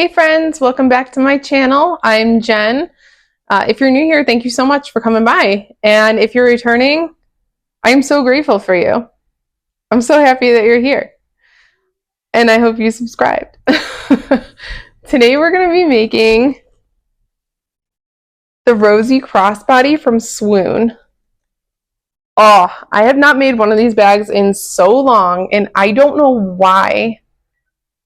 Hey friends, welcome back to my channel. I'm Jen. If you're new here, thank you so much for coming by. And if you're returning, I'm so grateful for you. I'm so happy that you're here. And I hope you subscribed. Today we're going to be making the Rosie Crossbody from Swoon. Oh, I have not made one of these bags in so long, and I don't know why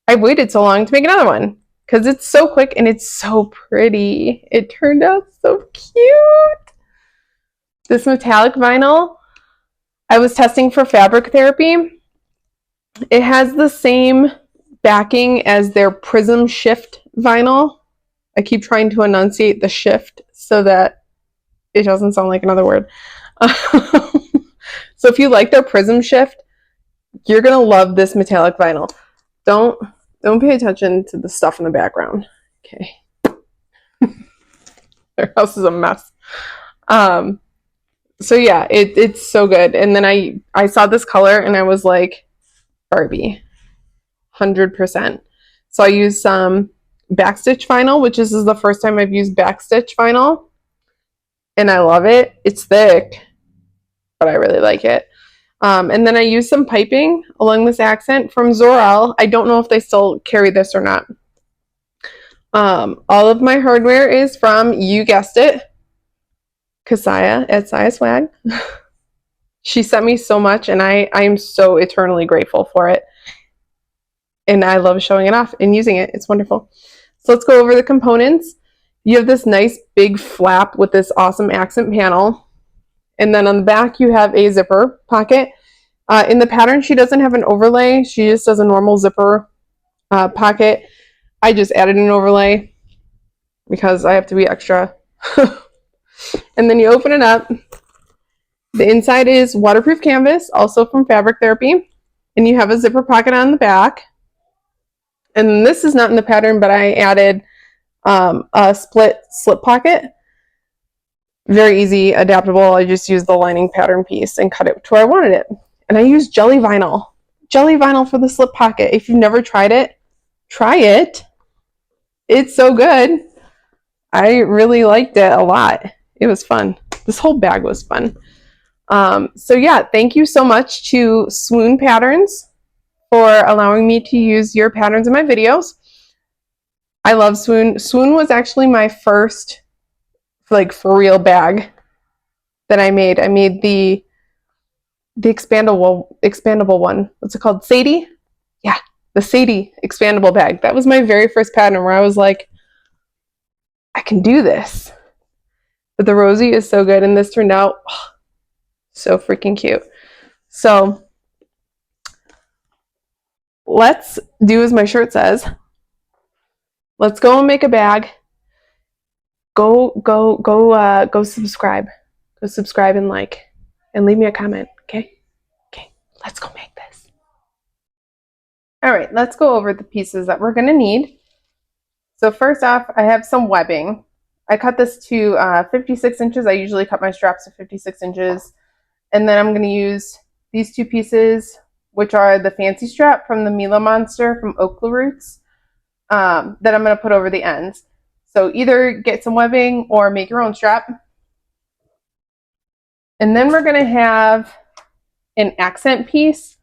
I've waited so long to make another one. Because it's so quick and it's so pretty. It turned out so cute. This metallic vinyl, I was testing for fabric therapy. It has the same backing as their Prism Shift vinyl. I keep trying to enunciate the shift so that it doesn't sound like another word. So if you like their Prism Shift, you're going to love this metallic vinyl. Don't pay attention to the stuff in the background. Okay. Their house is a mess. So yeah, it's so good. And then I saw this color and I was like, Barbie, 100%. So I used some backstitch vinyl, which is the first time I've used backstitch vinyl. And I love it. It's thick, but I really like it. And then I used some piping along this accent from Zorel. I don't know if they still carry this or not. All of my hardware is from, you guessed it, Kasaya at Saya Swag. She sent me so much, and I am so eternally grateful for it. And I love showing it off and using it. It's wonderful. So let's go over the components. You have this nice big flap with this awesome accent panel. And then on the back, you have a zipper pocket. In the pattern, she doesn't have an overlay. She just does a normal zipper pocket. I just added an overlay because I have to be extra. And then you open it up. The inside is waterproof canvas, also from Fabric Therapy. And you have a zipper pocket on the back. And this is not in the pattern, but I added a split slip pocket. Very easy, adaptable. I just used the lining pattern piece and cut it to where I wanted it. And I used jelly vinyl. Jelly vinyl for the slip pocket. If you've never tried it, try it. It's so good. I really liked it a lot. It was fun. This whole bag was fun. So yeah, thank you so much to Swoon Patterns for allowing me to use your patterns in my videos. I love Swoon. Swoon was actually my first for real bag that I made. I made the expandable one. What's it called? Sadie? Yeah, the Sadie expandable bag. That was my very first pattern where I was like, I can do this. But the Rosie is so good, and this turned out so freaking cute. So let's do as my shirt says. Let's go and make a bag. Go subscribe. Go subscribe and like, and leave me a comment. Okay, let's go make this. All right, let's go over the pieces that we're going to need. So first off, I have some webbing. I cut this to 56 inches. I usually cut my straps to 56 inches. And then I'm going to use these two pieces, which are the fancy strap from the Mila Monster from Oakla Roots, that I'm going to put over the ends. So either get some webbing or make your own strap. And then we're going to have an accent piece.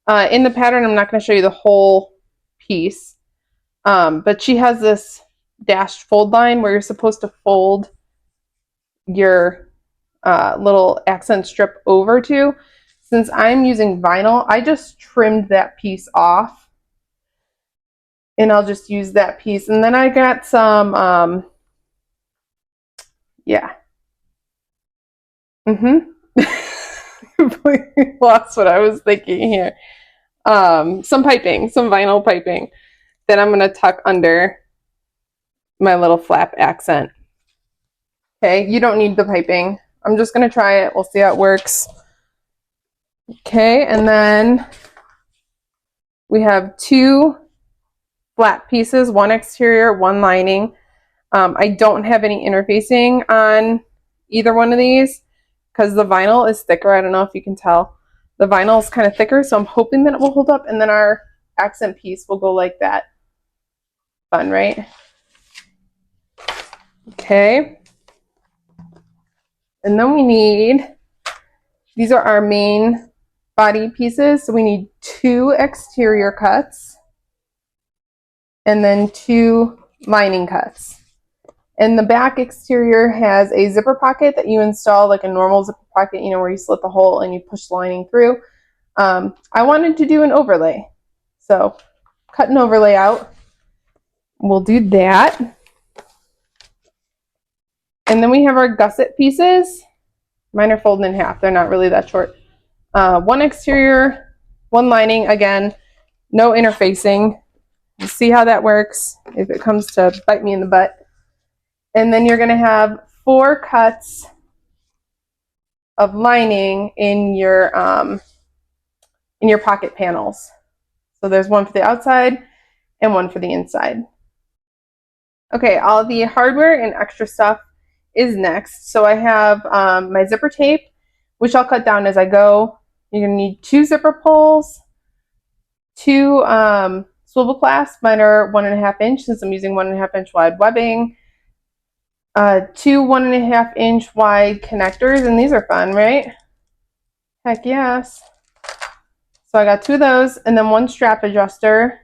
In the pattern, I'm not going to show you the whole piece, but she has this dashed fold line where you're supposed to fold your little accent strip over to. Since I'm using vinyl, I just trimmed that piece off. And I'll just use that piece. And then I got some, yeah. Completely lost what I was thinking here. Some piping, some vinyl piping that I'm going to tuck under my little flap accent. Okay, you don't need the piping. I'm just going to try it. We'll see how it works. Okay, and then we have two flat pieces, one exterior, one lining. I don't have any interfacing on either one of these because the vinyl is thicker. I don't know if you can tell. The vinyl is kind of thicker, so I'm hoping that it will hold up, and then our accent piece will go like that. Fun, right? Okay. And then we need, these are our main body pieces. So we need 2 exterior cuts and then 2 lining cuts. And the back exterior has a zipper pocket that you install like a normal zipper pocket, you know, where you slit the hole and you push the lining through. I wanted to do an overlay. So cut an overlay out. We'll do that. And then we have our gusset pieces. Mine are folded in half. They're not really that short. 1 exterior, 1 lining. Again, no interfacing. We'll see how that works if it comes to bite me in the butt. And then you're going to have 4 cuts of lining in your pocket panels. So there's 1 for the outside and 1 for the inside. Okay, all the hardware and extra stuff is next. So I have my zipper tape, which I'll cut down as I go. You're going to need 2 zipper pulls, 2 swivel clasps. Mine are 1.5 inch since I'm using 1.5 inch wide webbing. 2 1.5 inch wide connectors, and these are fun, right? Heck yes. So I got 2 of those, and then 1 strap adjuster.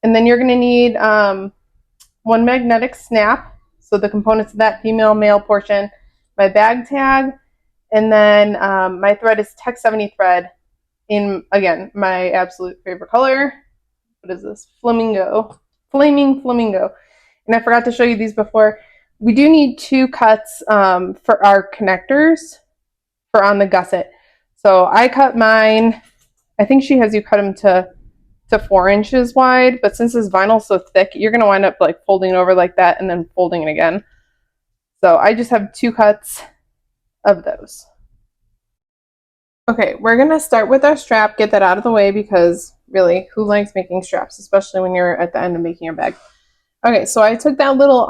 And then you're going to need 1 magnetic snap, so the components of that, female, male portion, my bag tag, and then my thread is Tech 70 thread in, again, my absolute favorite color. What is this? Flamingo. Flaming flamingo. And I forgot to show you these before. We do need 2 cuts for our connectors for on the gusset. So I cut mine, I think she has you cut them to 4 inches wide, but since this vinyl is so thick, you're going to wind up like folding it over like that and then folding it again. So I just have 2 cuts of those. Okay, we're going to start with our strap, get that out of the way because really, who likes making straps, especially when you're at the end of making your bag. Okay, so I took that little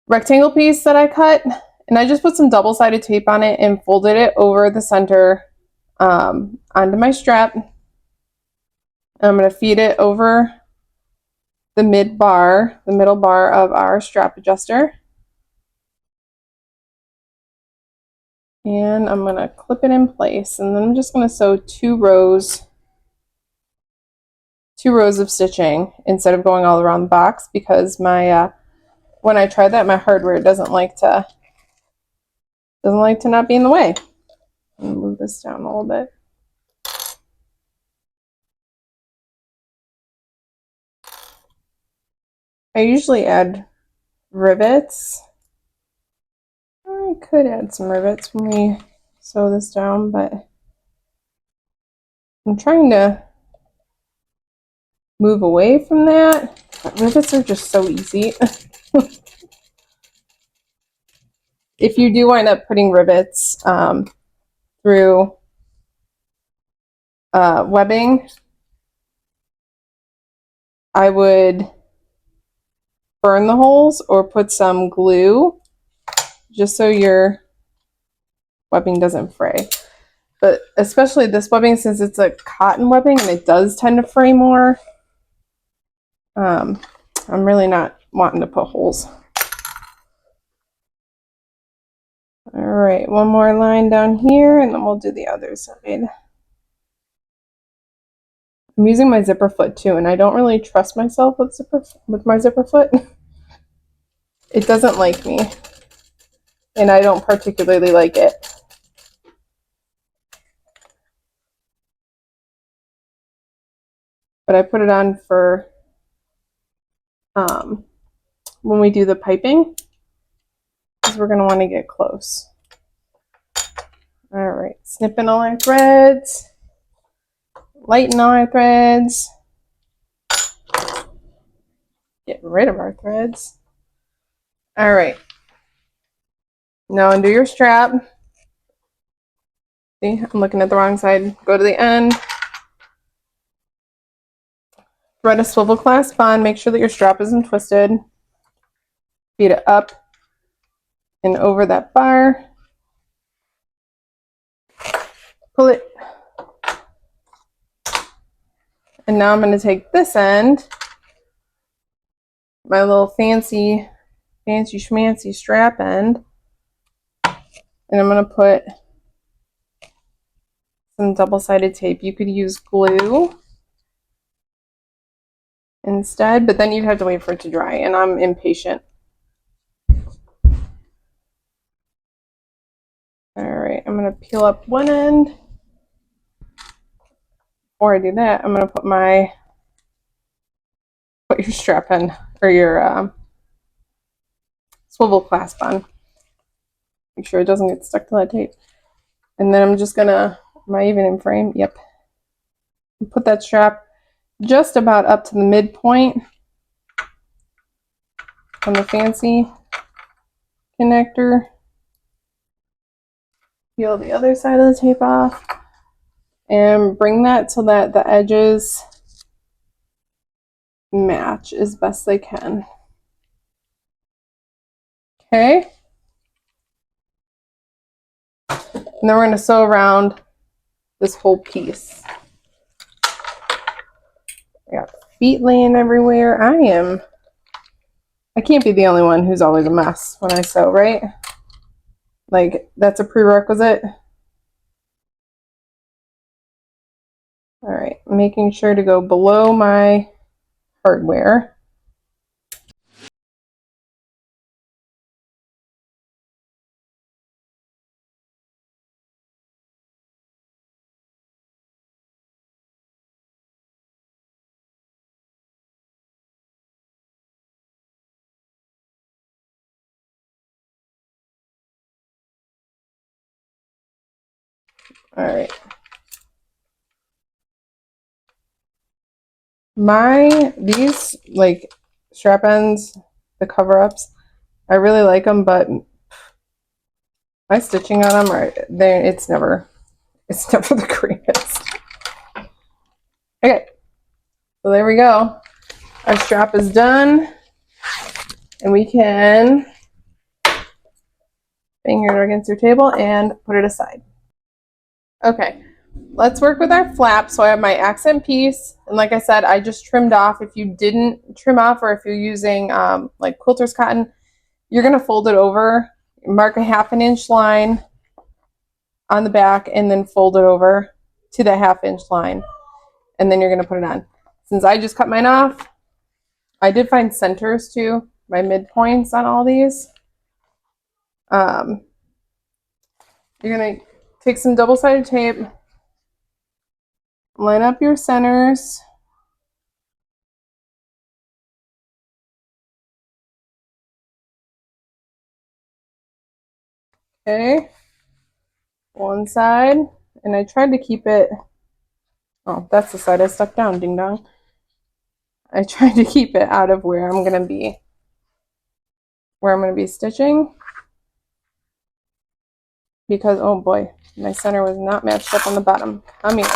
rectangle piece that I cut and I just put some double-sided tape on it and folded it over the center onto my strap. I'm going to feed it over the middle bar of our strap adjuster. And I'm going to clip it in place. And then I'm just going to sew 2 rows of stitching instead of going all around the box because my when I tried that, my hardware doesn't like to not be in the way. I'm going to move this down a little bit. I usually add rivets. I could add some rivets when we sew this down, but I'm trying to move away from that. But rivets are just so easy. If you do wind up putting rivets through webbing, I would burn the holes or put some glue just so your webbing doesn't fray. But especially this webbing, since it's a cotton webbing and it does tend to fray more, I'm really not wanting to put holes. All right, 1 more line down here and then we'll do the other side. I'm using my zipper foot too, and I don't really trust myself with my zipper foot. It doesn't like me, and I don't particularly like it. But I put it on for when we do the piping, because we're going to want to get close. All right, snipping all our threads, lighten all our threads, getting rid of our threads. All right, now undo your strap. See, I'm looking at the wrong side. Go to the end. Thread a swivel clasp on. Make sure that your strap isn't twisted. Feed it up and over that bar. Pull it. And now I'm going to take this end my little fancy schmancy strap end, and I'm going to put some double-sided tape. You could use glue instead, but then you'd have to wait for it to dry, and I'm impatient. All right, I'm going to peel up one end. Before I do that, I'm going to put your strap end or your swivel clasp on. Make sure it doesn't get stuck to that tape. And then I'm just going to, am I even in frame? Yep. Put that strap just about up to the midpoint on the fancy connector. Peel the other side of the tape off and bring that so that the edges match as best they can. Okay. And then we're going to sew around this whole piece. I got feet laying everywhere. I can't be the only one who's always a mess when I sew, right? Like, that's a prerequisite. All right, making sure to go below my hardware. All right. These like strap ends, the cover ups, I really like them, but my stitching on them it's never the greatest. Okay, so there we go. Our strap is done, and we can bang it against your table and put it aside. Okay, let's work with our flap. So I have my accent piece, and like I said, I just trimmed off. If you didn't trim off, or if you're using like quilter's cotton, you're gonna fold it over, mark a 1/2 inch line on the back, and then fold it over to the 1/2 inch line, and then you're gonna put it on. Since I just cut mine off, I did find centers too, my midpoints on all these. You're gonna take some double-sided tape, line up your centers. Okay, one side, and I tried to keep it, oh, that's the side I stuck down, ding dong. I tried to keep it out of where I'm gonna be stitching, because, oh boy, my center was not matched up on the bottom. Come here.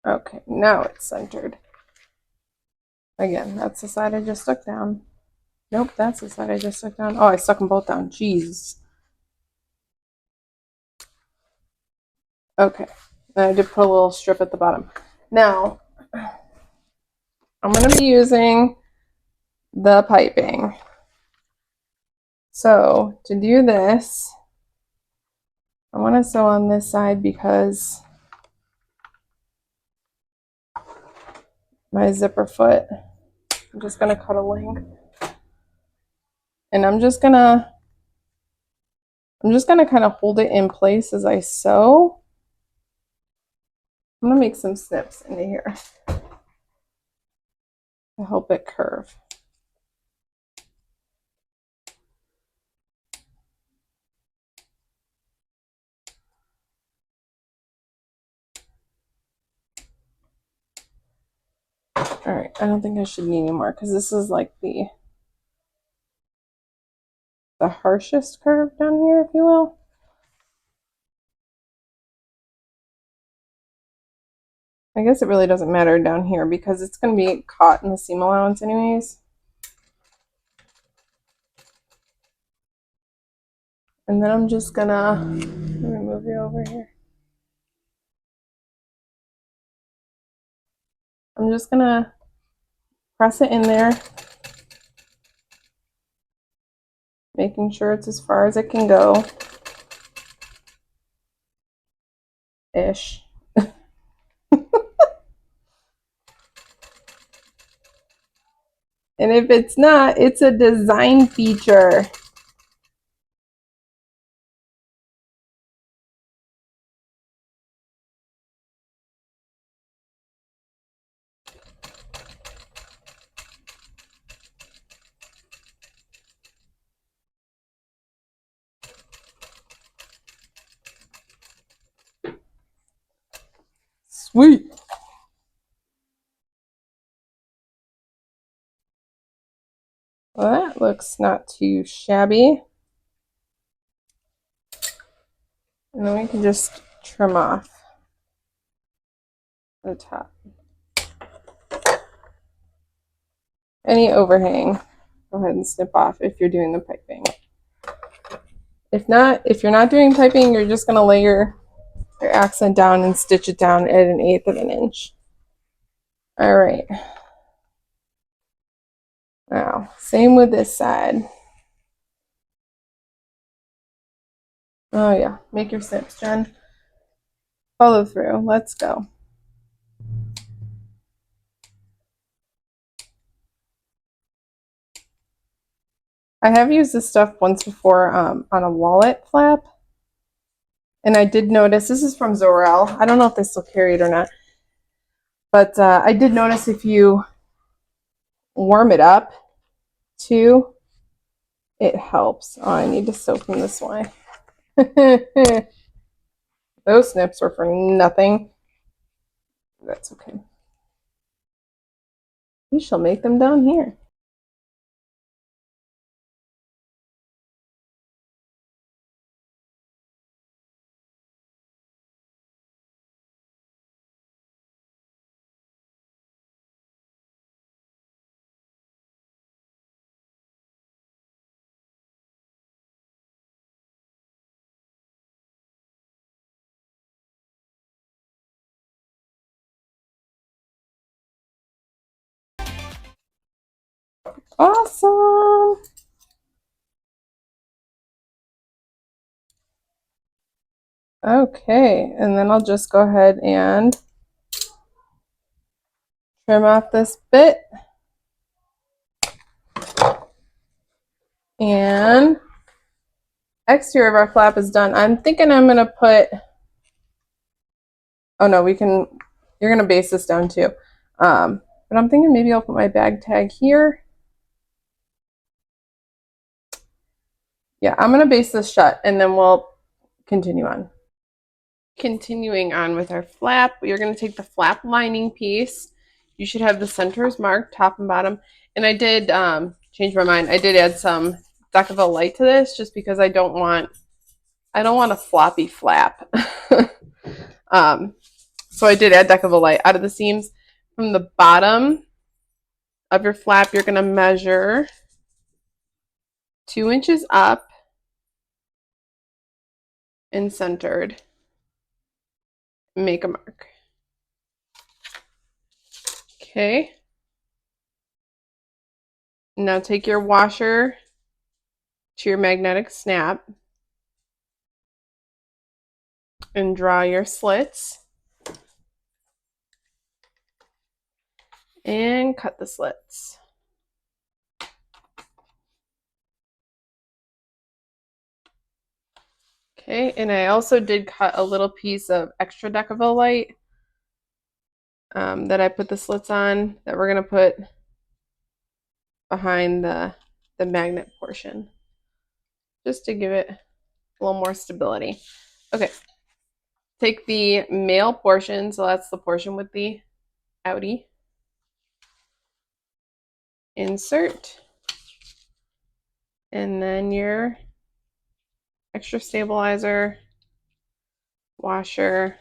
Okay, now it's centered. Again, that's the side I just stuck down. Nope, that's the side I just stuck down. Oh, I stuck them both down. Jeez. Okay, and I did put a little strip at the bottom. Now, I'm going to be using the piping. So, to do this, I want to sew on this side because my zipper foot, I'm just going to cut a length. And I'm just going to kind of hold it in place as I sew. I'm going to make some snips into here to help it curve. All right, I don't think I should need any more because this is like the harshest curve down here, if you will. I guess it really doesn't matter down here because it's going to be caught in the seam allowance anyways. And then I'm just gonna, let me move you over here. I'm just gonna press it in there, making sure it's as far as it can go. Ish. And if it's not, it's a design feature. Sweet. Well, that looks not too shabby. And then we can just trim off the top. Any overhang, go ahead and snip off if you're doing the piping. If not, if you're not doing piping, you're just gonna lay your accent down and stitch it down at 1/8 of an inch. All right. Now, same with this side. Oh yeah, make your snips, Jen. Follow through. Let's go. I have used this stuff once before on a wallet flap. And I did notice, this is from Zorel. I don't know if they still carry it or not. But I did notice if you warm it up too, it helps. Oh, I need to soak them this way. Those snips were for nothing. That's okay. We shall make them down here. Awesome. Okay, and then I'll just go ahead and trim off this bit. And exterior of our flap is done. I'm thinking I'm gonna put, oh no, you're gonna base this down too. But I'm thinking maybe I'll put my bag tag here. Yeah, I'm gonna base this shut and then we'll continue on. Continuing on with our flap, we are gonna take the flap lining piece. You should have the centers marked, top and bottom. And I did change my mind. I did add some Decaville light to this just because I don't want a floppy flap. So I did add Decaville light out of the seams. From the bottom of your flap, you're gonna measure 2 inches up and centered. Make a mark. Okay. Now take your washer to your magnetic snap and draw your slits and cut the slits. Okay, and I also did cut a little piece of extra Decaville light that I put the slits on that we're going to put behind the magnet portion just to give it a little more stability. Okay, take the male portion, so that's the portion with the outie, insert, and then your extra stabilizer, washer.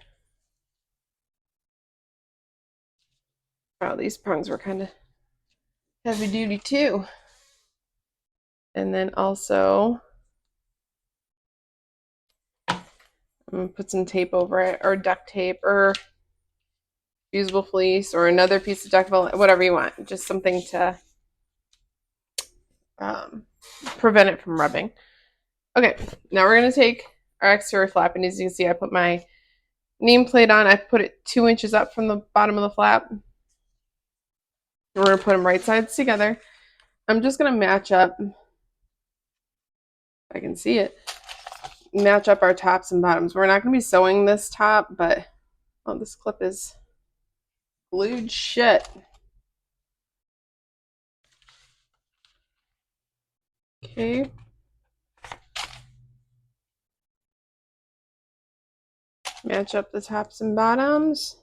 Wow, these prongs were kind of heavy duty too. And then also I'm going to put some tape over it, or duct tape, or fusible fleece, or another piece of duct tape, whatever you want. Just something to prevent it from rubbing. Okay, now we're going to take our exterior flap, and as you can see, I put my nameplate on. I put it 2 inches up from the bottom of the flap. We're going to put them right sides together. I'm just going to match up, if I can see it, match up our tops and bottoms. We're not going to be sewing this top, but, oh, this clip is glued shut. Okay. Match up the tops and bottoms.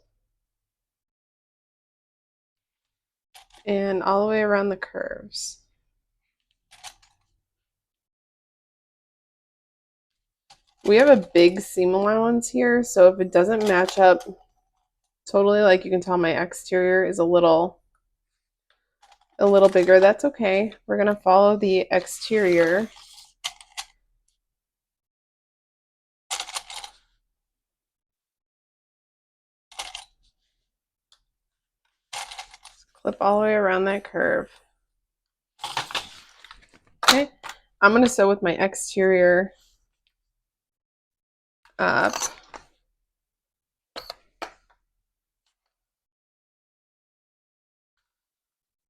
And all the way around the curves. We have a big seam allowance here, so if it doesn't match up totally, like you can tell my exterior is a little bigger, that's okay. We're gonna follow the exterior. Clip all the way around that curve. Okay, I'm gonna sew with my exterior up.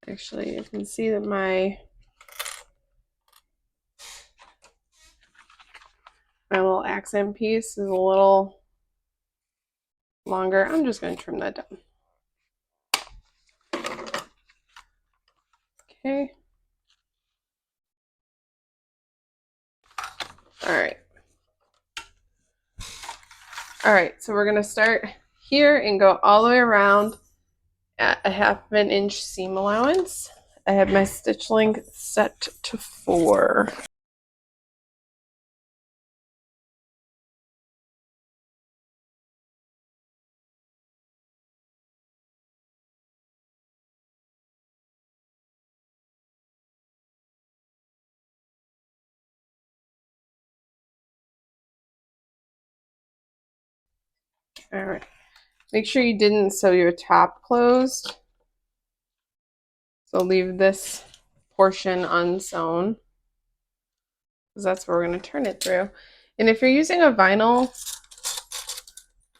Actually, you can see that my little accent piece is a little longer. I'm just going to trim that down. Okay. All right, so we're going to start here and go all the way around at a 1/2 inch seam allowance. I have my stitch length set to 4. All right, make sure you didn't sew your top closed. So leave this portion unsewn, because that's where we're going to turn it through. And if you're using a vinyl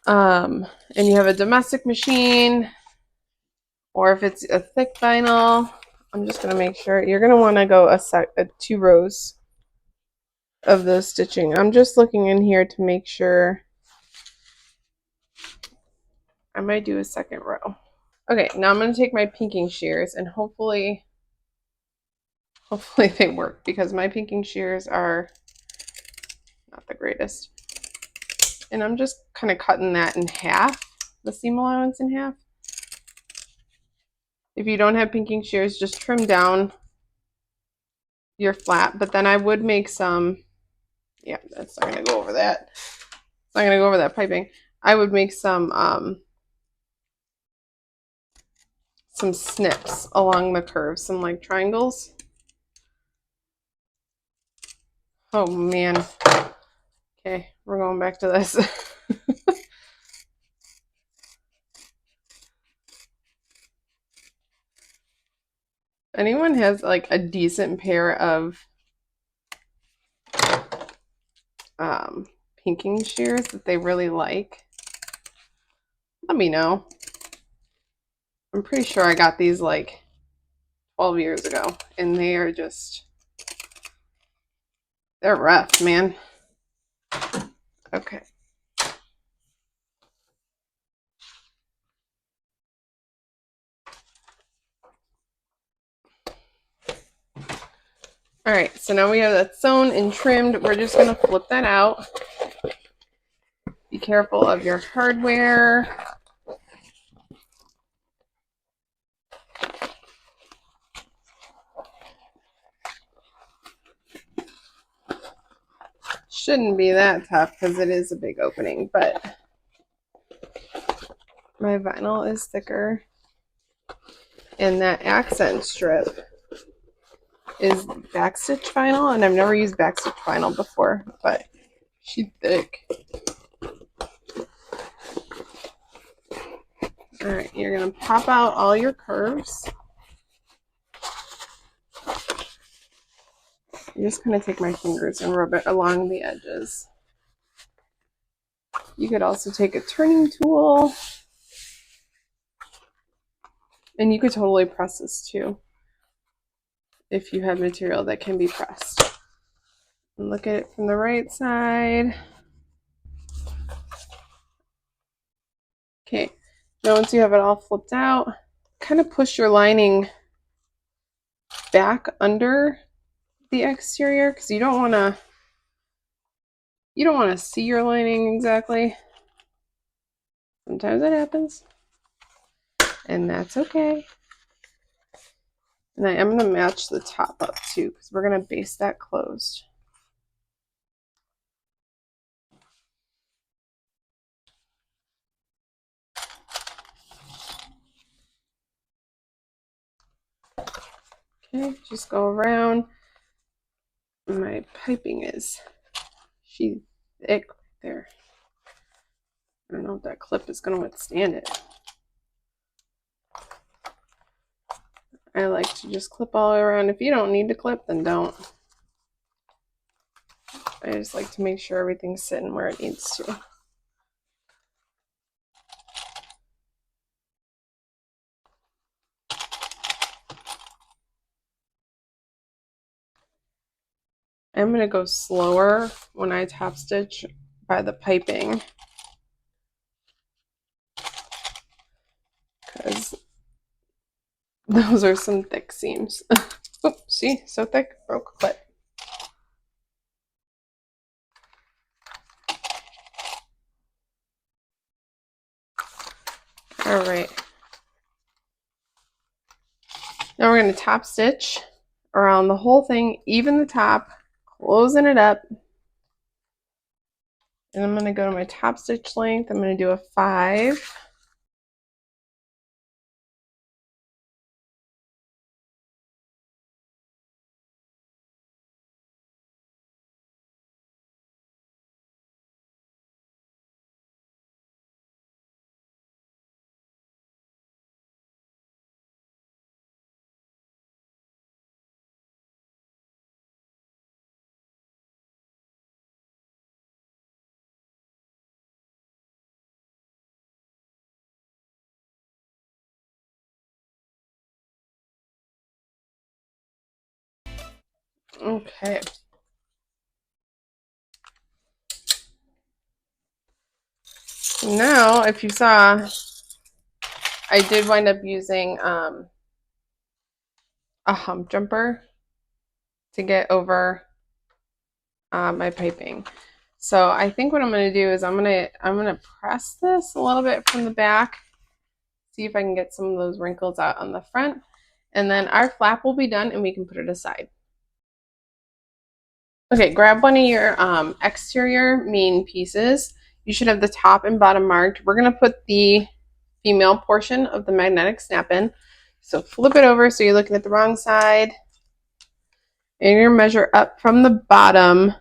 and you have a domestic machine, or if it's a thick vinyl, I'm just going to make sure you're going to want to go 2 rows of the stitching. I'm just looking in here to make sure. I might do a 2nd row. Okay, now I'm going to take my pinking shears, and hopefully they work, because my pinking shears are not the greatest. And I'm just kind of cutting that in half, the seam allowance in half. If you don't have pinking shears, just trim down your flap. But then I would make some, yeah, that's not going to go over that. It's not going to go over that piping. I would make some snips along the curve, some like triangles. Oh man. Okay, we're going back to this. Anyone has like a decent pair of pinking shears that they really like, let me know. I'm pretty sure I got these like 12 years ago, and they are just, they're rough, man. Okay. All right, so now we have that sewn and trimmed. We're just going to flip that out. Be careful of your hardware. Shouldn't be that tough because it is a big opening, but my vinyl is thicker, and that accent strip is backstitch vinyl, and I've never used backstitch vinyl before, but she's thick. All right, you're gonna pop out all your curves. I'm just gonna take my fingers and rub it along the edges. You could also take a turning tool, and you could totally press this too if you have material that can be pressed. And look at it from the right side. Okay, now once you have it all flipped out, kind of push your lining back under the exterior because you don't want to see your lining exactly. Sometimes it happens, and that's okay. And I am going to match the top up too because we're going to base that closed. Okay, just go around. My piping is thick there. I don't know if that clip is going to withstand it. I like to just clip all the way around. If you don't need to clip, then don't. I just like to make sure everything's sitting where it needs to. I'm going to go slower when I top stitch by the piping because those are some thick seams. Oh, see, so thick, broke a clip. All right. Now we're going to top stitch around the whole thing, even the top, closing it up. And I'm going to go to my top stitch length. I'm going to do a 5. Okay. Now, if you saw, I did wind up using a hump jumper to get over my piping. So I think what I'm going to do is I'm going to press this a little bit from the back, see if I can get some of those wrinkles out on the front, and then our flap will be done and we can put it aside. Okay, grab one of your exterior main pieces. You should have the top and bottom marked. We're going to put the female portion of the magnetic snap-in. So flip it over so you're looking at the wrong side. And you're going to measure up from the bottom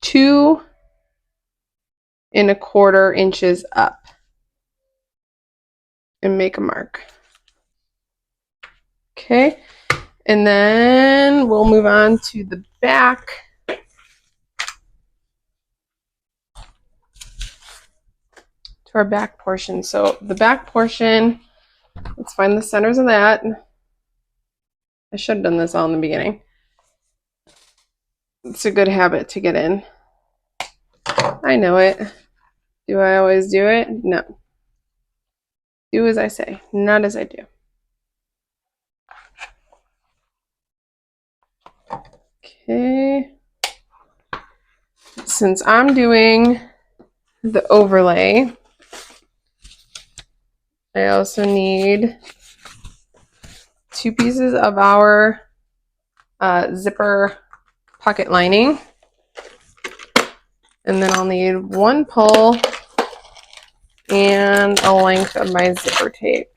2¼ inches up and make a mark. Okay, and then we'll move on to the back. To our back portion. So the back portion, let's find the centers of that. I should have done this all in the beginning. It's a good habit to get in. I know it. Do I always do it? No. Do as I say, not as I do. Okay. Since I'm doing the overlay, I also need 2 pieces of our zipper pocket lining. And then I'll need 1 pull and a length of my zipper tape.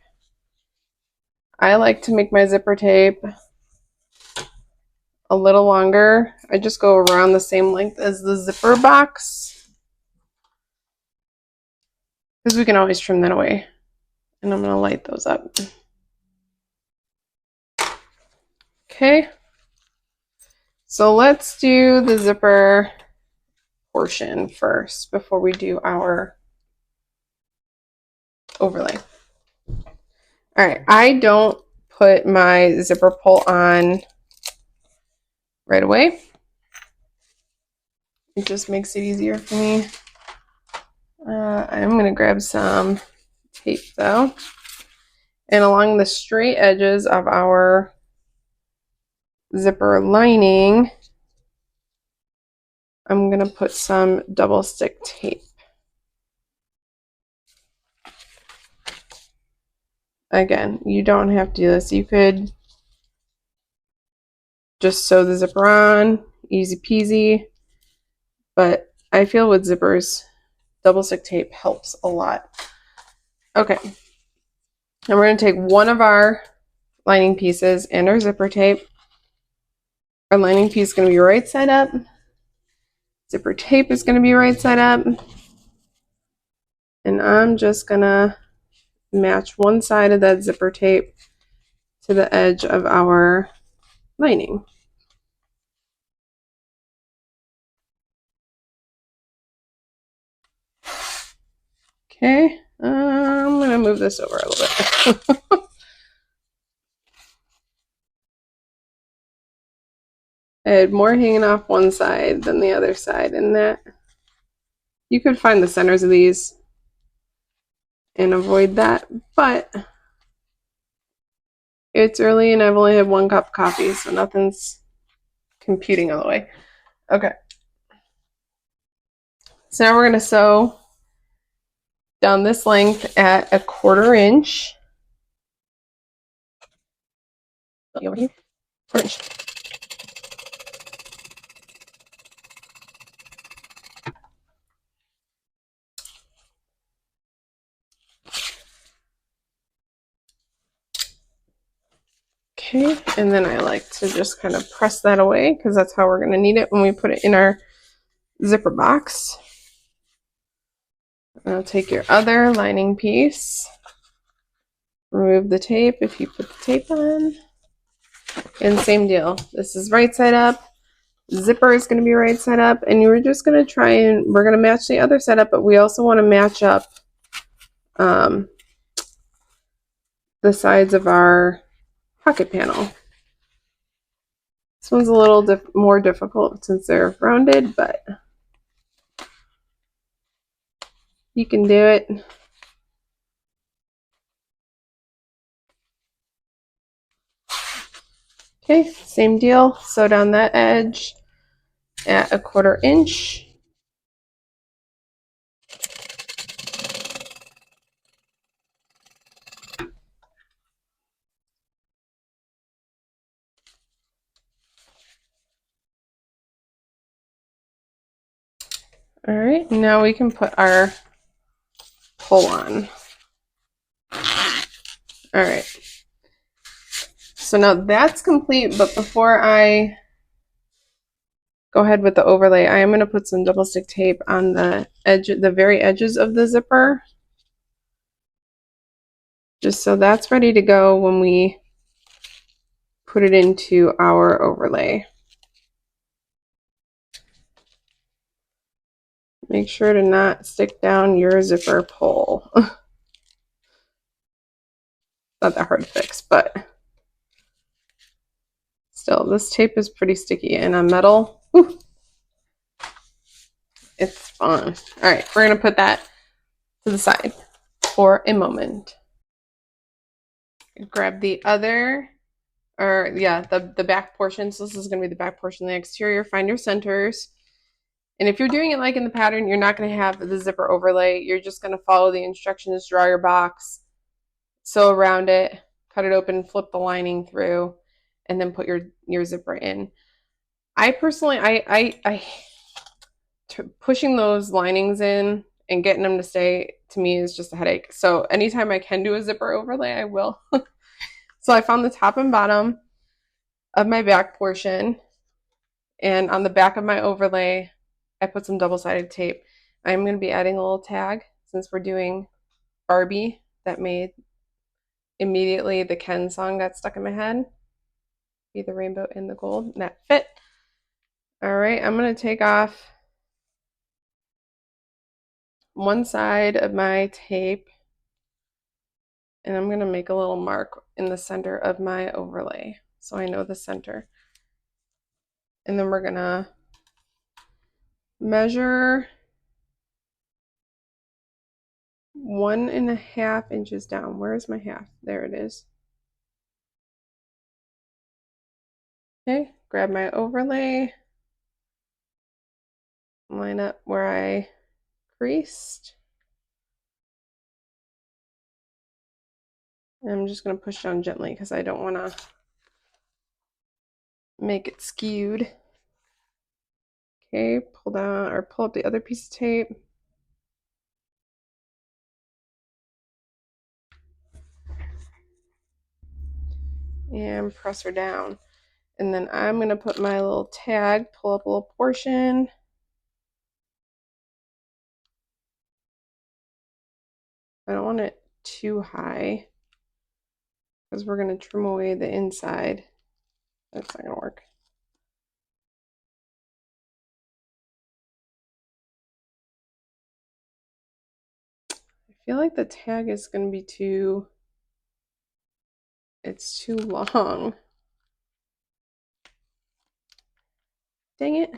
I like to make my zipper tape a little longer. I just go around the same length as the zipper box. because we can always trim that away. And I'm going to light those up. Okay. So let's do the zipper portion first before we do our overlay. All right, I don't put my zipper pull on right away. It just makes it easier for me. I'm going to grab some tape though. And along the straight edges of our zipper lining, I'm going to put some double stick tape. Again, you don't have to do this. You could just sew the zipper on, easy peasy. But I feel with zippers, double stick tape helps a lot. Okay. And we're going to take one of our lining pieces and our zipper tape. Our lining piece is going to be right side up. Zipper tape is going to be right side up. And I'm just going to match one side of that zipper tape to the edge of our lining. Okay, I'm going to move this over a little bit. I had more hanging off one side than the other side, and that you could find the centers of these and avoid that, but it's early and I've only had 1 cup of coffee, so nothing's computing all the way. Okay. So now we're going to sew down this length at 1/4 inch. Over here, 1/4 inch. Okay, and then I like to just kind of press that away because that's how we're going to need it when we put it in our zipper box. I'll take your other lining piece, remove the tape if you put the tape on, and same deal. This is right side up. Zipper is going to be right side up, and we're just going to try and we're going to match the other side up, but we also want to match up the sides of our pocket panel. This one's a little more difficult since they're rounded, but you can do it. Okay, same deal. Sew down that edge at 1/4 inch. All right, now we can put our pull on. All right. So now that's complete, but before I go ahead with the overlay, I am going to put some double stick tape on the edge, the very edges of the zipper, just so that's ready to go when we put it into our overlay. Make sure to not stick down your zipper pull. Not that hard to fix, but still, this tape is pretty sticky, and on metal, whew, it's fun. All right, we're going to put that to the side for a moment. Grab the other, or yeah, the back portion. So this is going to be the back portion of the exterior. Find your centers. And if you're doing it like in the pattern, you're not going to have the zipper overlay. You're just going to follow the instructions, draw your box, sew around it, cut it open, flip the lining through, and then put your zipper in. I personally, pushing those linings in and getting them to stay, to me, is just a headache. So anytime I can do a zipper overlay, I will. So I found the top and bottom of my back portion, and on the back of my overlay, I put some double-sided tape. I'm going to be adding a little tag since we're doing Barbie that made immediately the Ken song got stuck in my head. Be the rainbow and the gold. And that fit. All right, I'm going to take off one side of my tape and I'm going to make a little mark in the center of my overlay so I know the center. And then we're going to measure 1.5 inches down. Where's my half? There it is. Okay, grab my overlay, line up where I creased. And I'm just going to push down gently because I don't want to make it skewed. Okay, pull down or pull up the other piece of tape. And press her down. And then I'm going to put my little tag, pull up a little portion. I don't want it too high because we're going to trim away the inside. That's not going to work. I feel like the tag is going to be it's too long. Dang it.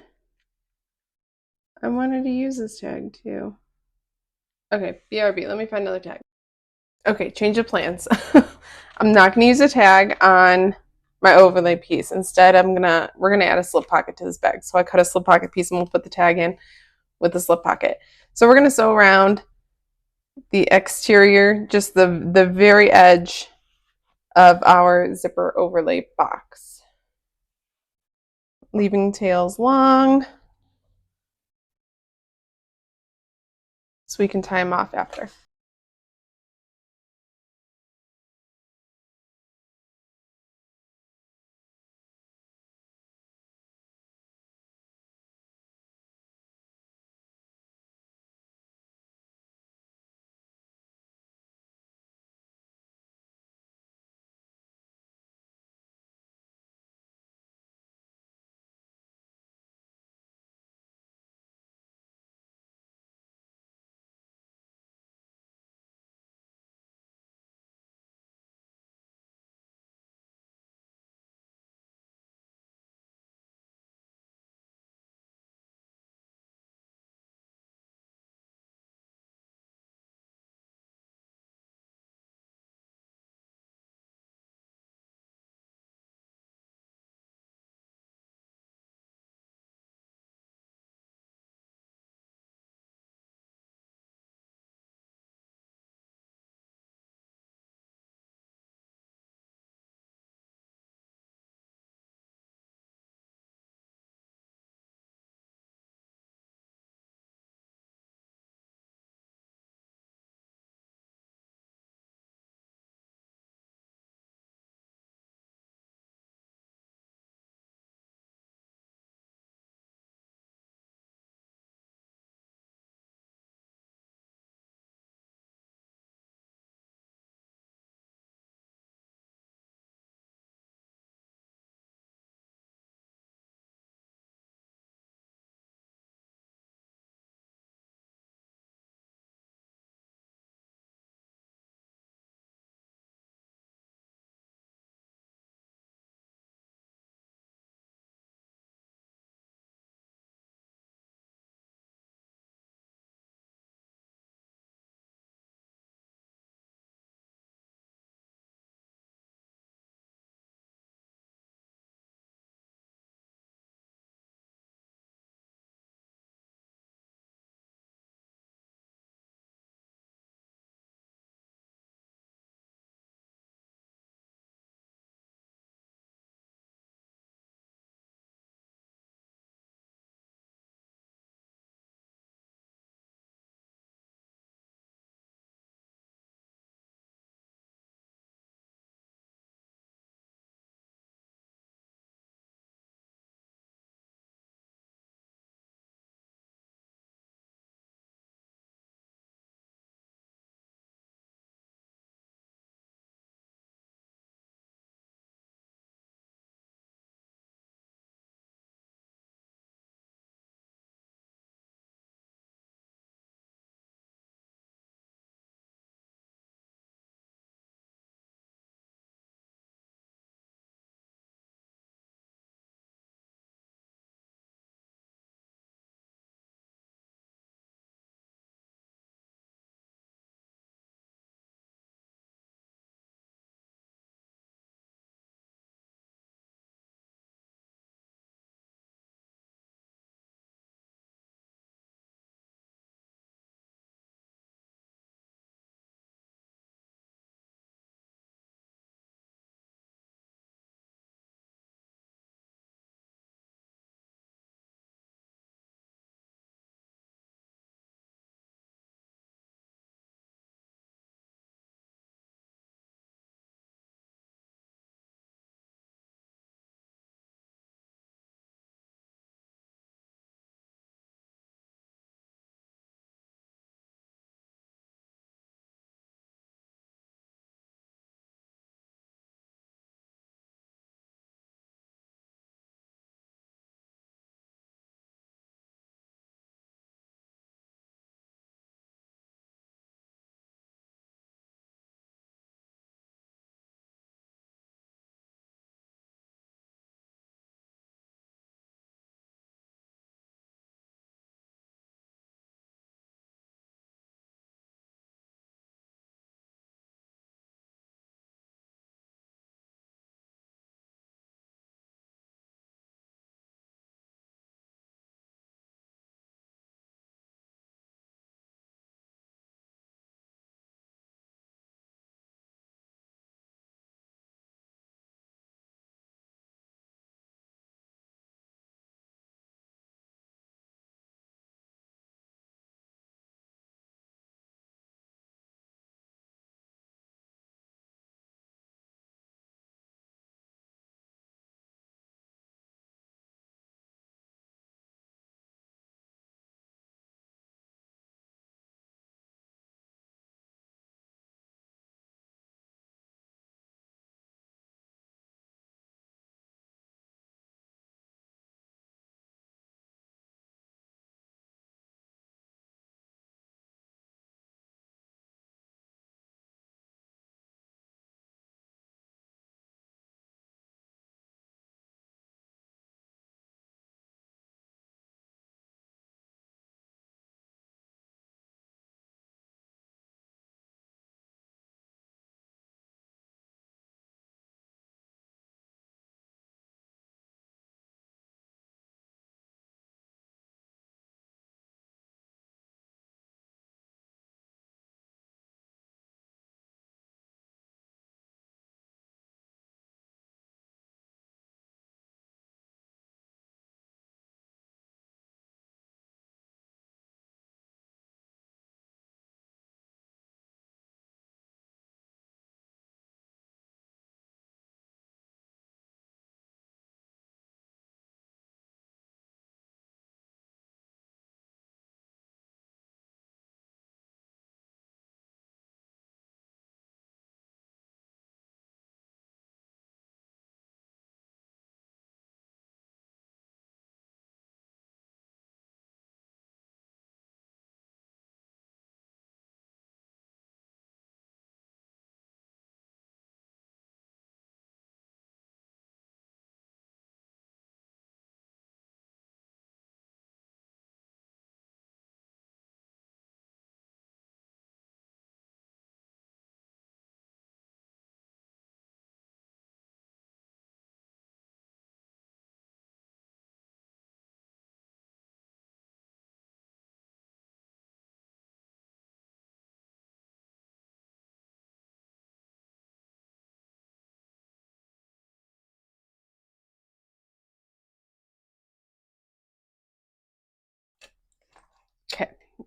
I wanted to use this tag too. Okay, BRB, let me find another tag. Okay, change of plans. I'm not going to use a tag on my overlay piece. Instead, we're gonna add a slip pocket to this bag. So I cut a slip pocket piece and we'll put the tag in with the slip pocket. So we're gonna sew around the exterior, just the very edge of our zipper overlay box, leaving tails long so we can tie them off after.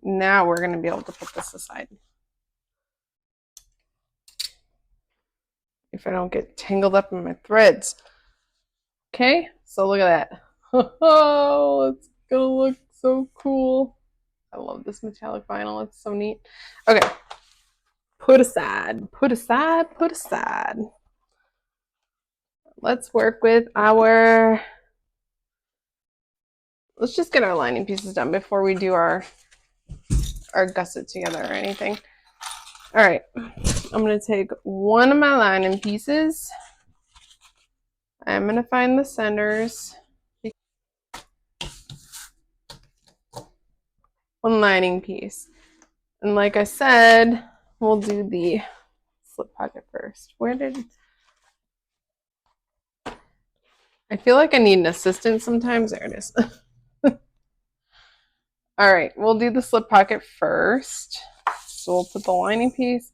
Now we're going to be able to put this aside. If I don't get tangled up in my threads. Okay, so look at that. Oh, it's going to look so cool. I love this metallic vinyl. It's so neat. Okay. Put aside, put aside, put aside. Let's work with our... Let's just get our lining pieces done before we do our gusset together or anything. All right. I'm going to take one of my lining pieces. I'm going to find the centers. One lining piece. And like I said, we'll do the slip pocket first. Where did... I feel like I need an assistant sometimes. There it is. All right, we'll do the slip pocket first. So we'll put the lining piece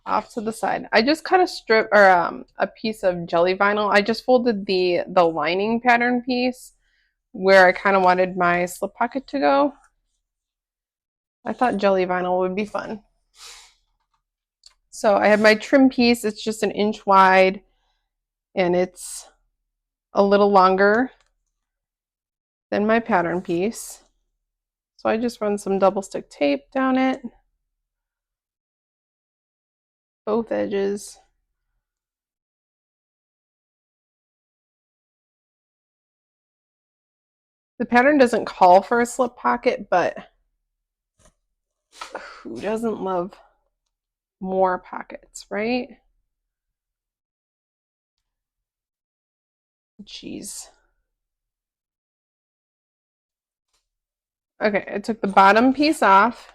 off to the side. I just cut a strip or a piece of jelly vinyl. I just folded the lining pattern piece where I kind of wanted my slip pocket to go. I thought jelly vinyl would be fun. So I have my trim piece. It's just 1 inch wide and it's a little longer than my pattern piece. So I just run some double stick tape down it, both edges. The pattern doesn't call for a slip pocket, but who doesn't love more pockets, right? Jeez. Okay, I took the bottom piece off.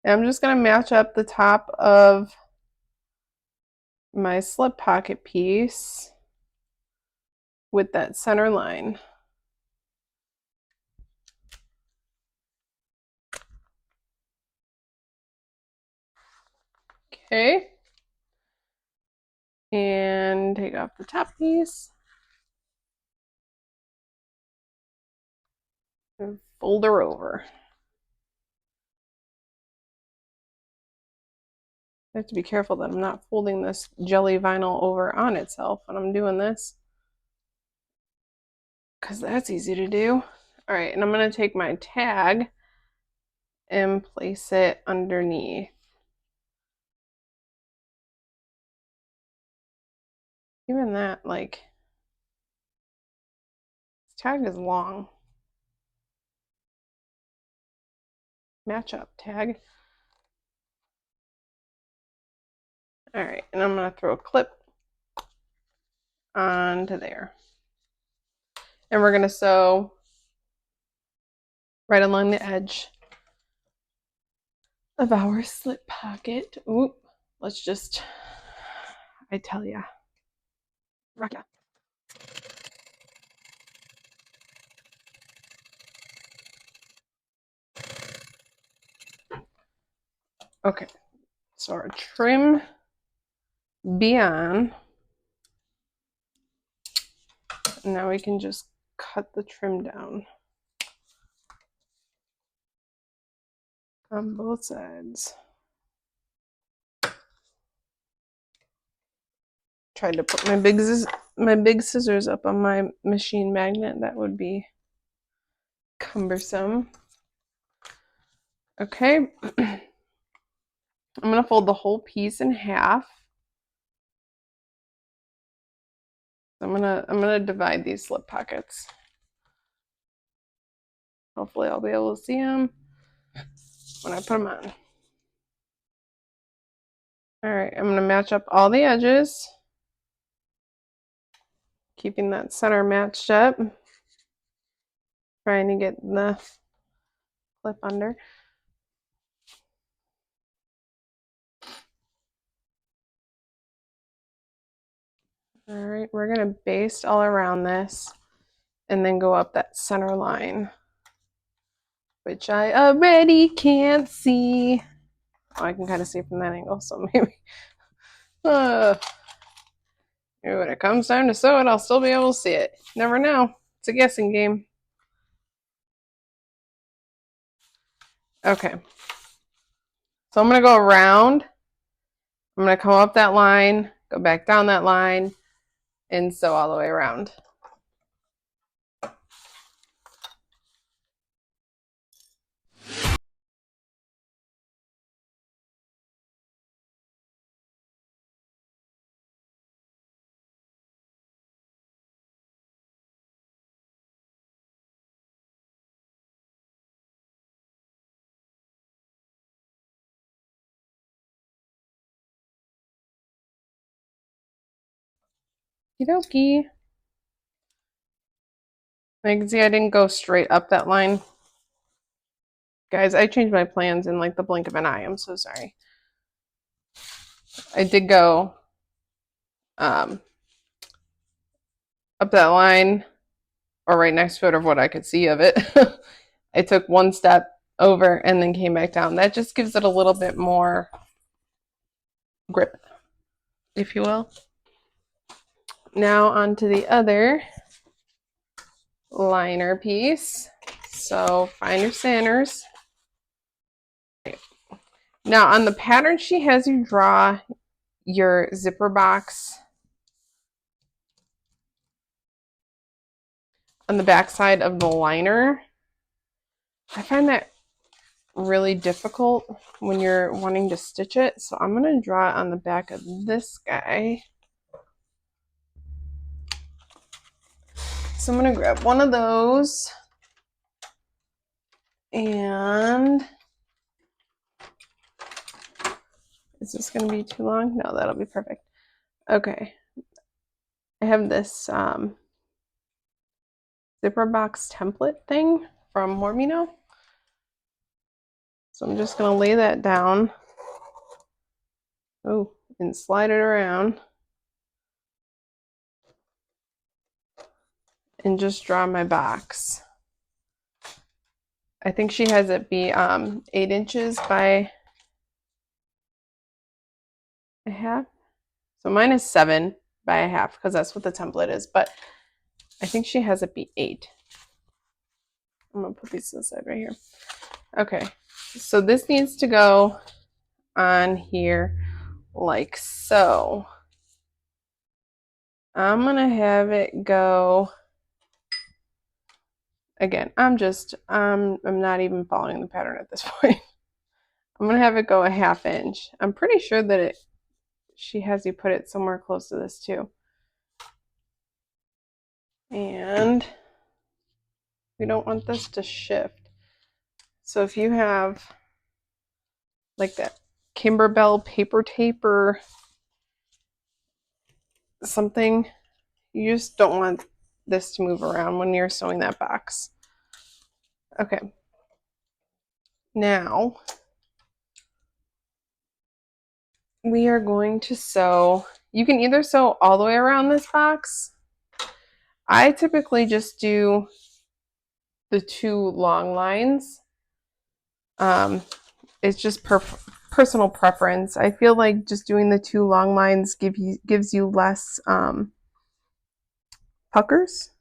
And I'm just going to match up the top of my slip pocket piece with that center line. Okay. And take off the top piece. And fold her over. I have to be careful that I'm not folding this jelly vinyl over on itself when I'm doing this, because that's easy to do. All right, and I'm going to take my tag and place it underneath. Even that, like, this tag is long. Match up tag. All right, and I'm going to throw a clip onto there. And we're going to sew right along the edge of our slip pocket. Oop, let's just, I tell ya. Rock ya. Okay, so our trim beyond. Now we can just cut the trim down on both sides. Tried to put my big scissors up on my machine magnet. That would be cumbersome. Okay. I'm going to fold the whole piece in half. I'm gonna divide these slip pockets. Hopefully I'll be able to see them when I put them on. All right, I'm gonna match up all the edges, keeping that center matched up, trying to get the clip under. All right, we're gonna baste all around this and then go up that center line, which I already can't see. Oh, I can kind of see from that angle, so maybe maybe when it comes time to sew it, I'll still be able to see it. Never know. It's a guessing game. Okay. So I'm going to go around. I'm going to come up that line, go back down that line, and sew all the way around. Okie dokie. I can see I didn't go straight up that line. Guys, I changed my plans in like the blink of an eye. I'm so sorry. I did go up that line, or right next to it, of what I could see of it. I took one step over and then came back down. That just gives it a little bit more grip, if you will. Now onto the other liner piece. So find your centers. Now on the pattern she has you draw your zipper box on the back side of the liner. I find that really difficult when you're wanting to stitch it. So I'm going to draw it on the back of this guy. So I'm going to grab one of those, and is this going to be too long? No, that'll be perfect. Okay. I have this zipper box template thing from Mormino. So I'm just going to lay that down. Oh, and slide it around. And just draw my box. I think she has it be 8 inches by a half. So mine is 7 by a half because that's what the template is. But I think she has it be 8. I'm going to put these to the side right here. Okay. So this needs to go on here like so. I'm going to have it go. Again, I'm not even following the pattern at this point. I'm going to have it go a ½ inch. I'm pretty sure that she has you put it somewhere close to this too. And we don't want this to shift. So if you have like that Kimberbell paper tape or something, you just don't want this to move around when you're sewing that box. Okay. Now we are going to sew. You can either sew all the way around this box. I typically just do the 2 long lines. It's just personal preference. I feel like just doing the 2 long lines gives you less puckers.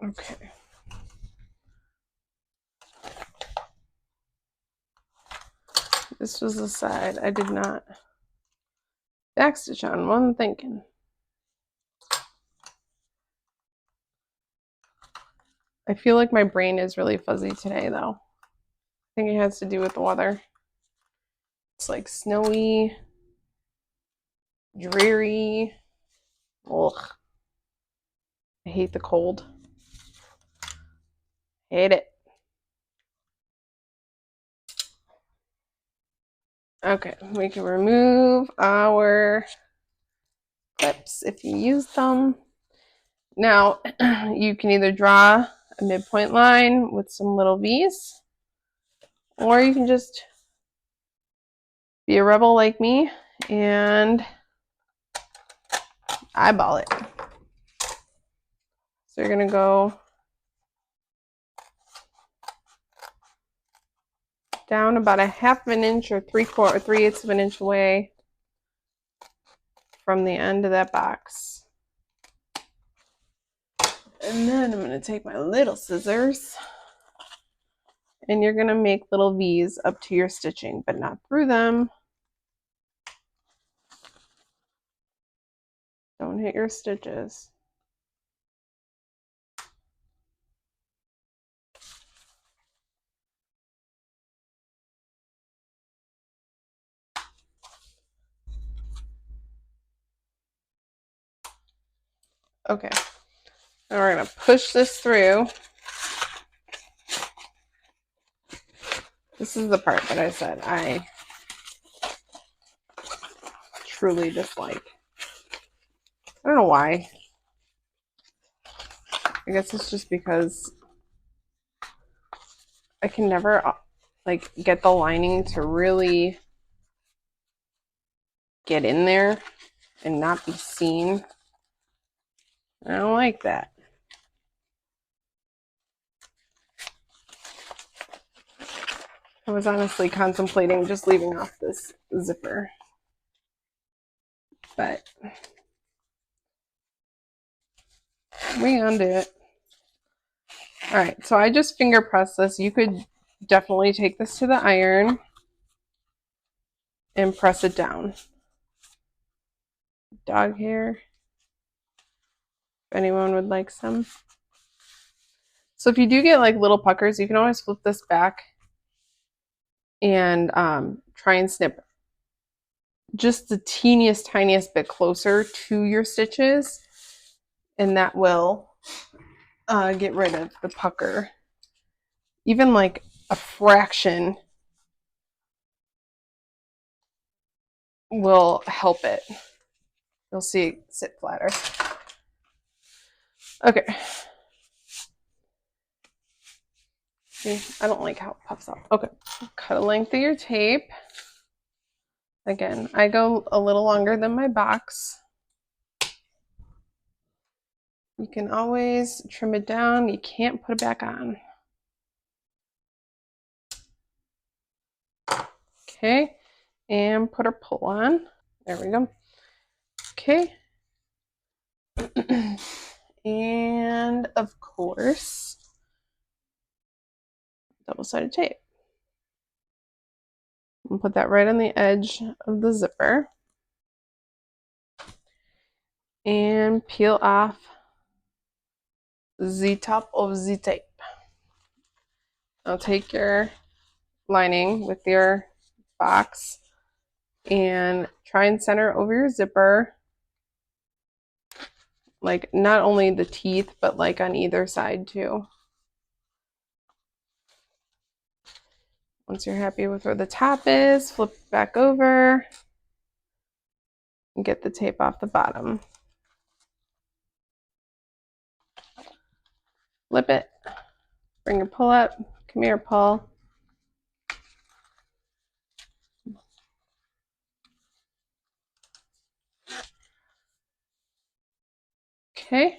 Okay. This was the side I did not backstitch on. What I'm thinking. I feel like my brain is really fuzzy today, though. I think it has to do with the weather. It's like snowy, dreary. Ugh. I hate the cold. Hate it. Okay, we can remove our clips if you use them. Now, you can either draw a midpoint line with some little V's, or you can just be a rebel like me and eyeball it. So you're going to go down about a half of an inch or 3/8 of an inch away from the end of that box. And then I'm going to take my little scissors, and you're going to make little V's up to your stitching, but not through them. Don't hit your stitches. Okay, now we're going to push this through. This is the part that I said I truly dislike. I don't know why. I guess it's just because I can never like get the lining to really get in there and not be seen. I don't like that. I was honestly contemplating just leaving off this zipper, but we undo it. All right, so I just finger press this. You could definitely take this to the iron and press it down. Dog hair, if anyone would like some. So if you do get like little puckers, you can always flip this back and try and snip just the teeniest, tiniest bit closer to your stitches, and that will get rid of the pucker. Even like a fraction will help it. You'll see it sit flatter. Okay. See, I don't like how it puffs up. Okay, cut a length of your tape. Again, I go a little longer than my box. You can always trim it down. You can't put it back on. Okay, and put our pull on. There we go. Okay. And of course, double-sided tape. And put that right on the edge of the zipper. And peel off the top of the tape. Now take your lining with your box and try and center over your zipper, like not only the teeth but like on either side too. Once you're happy with where the top is, flip it back over and get the tape off the bottom. Flip it, bring your pull up, come here, pull. Okay.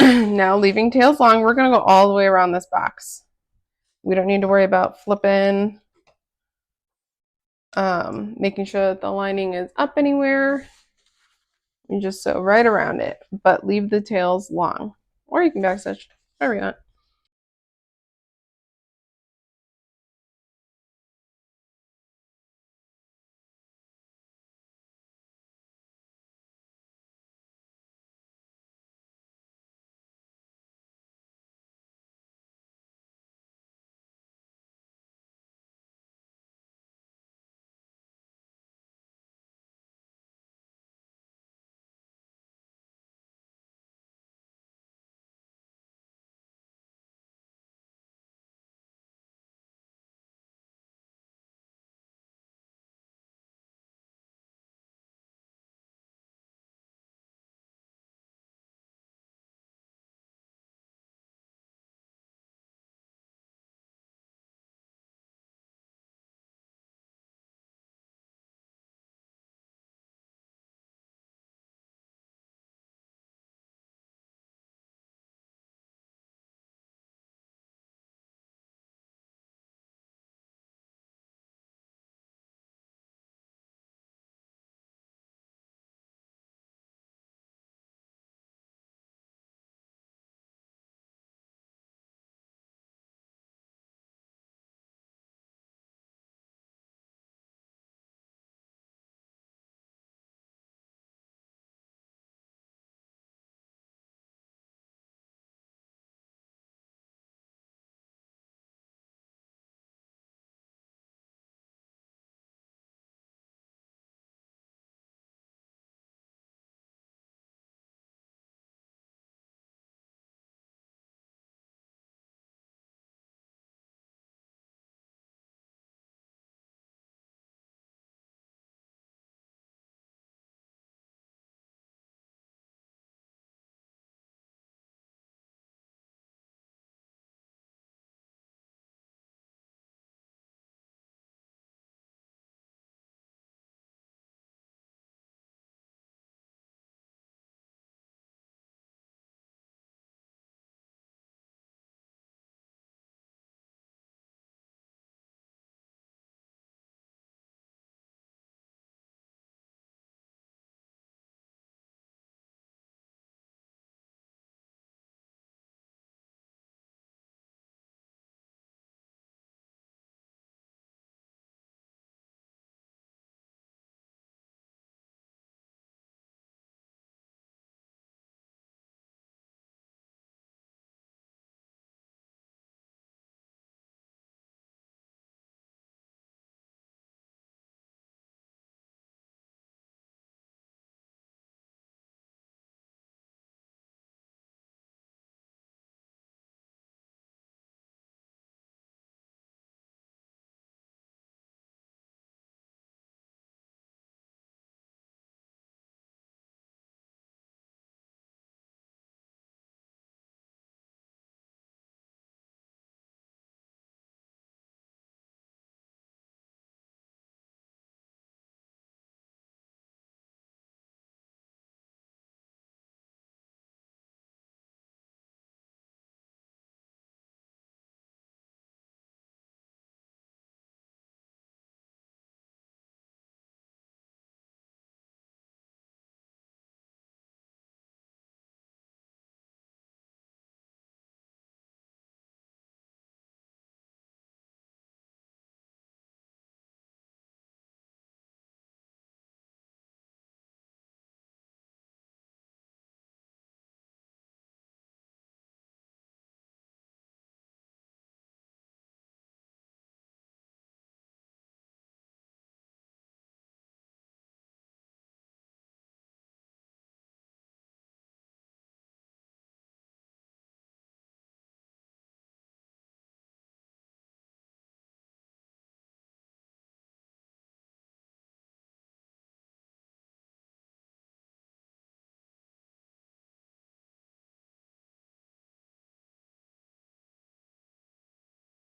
Now leaving tails long, we're going to go all the way around this box. We don't need to worry about flipping, making sure that the lining is up anywhere. You just sew right around it, but leave the tails long. Or you can backstitch, whatever you want.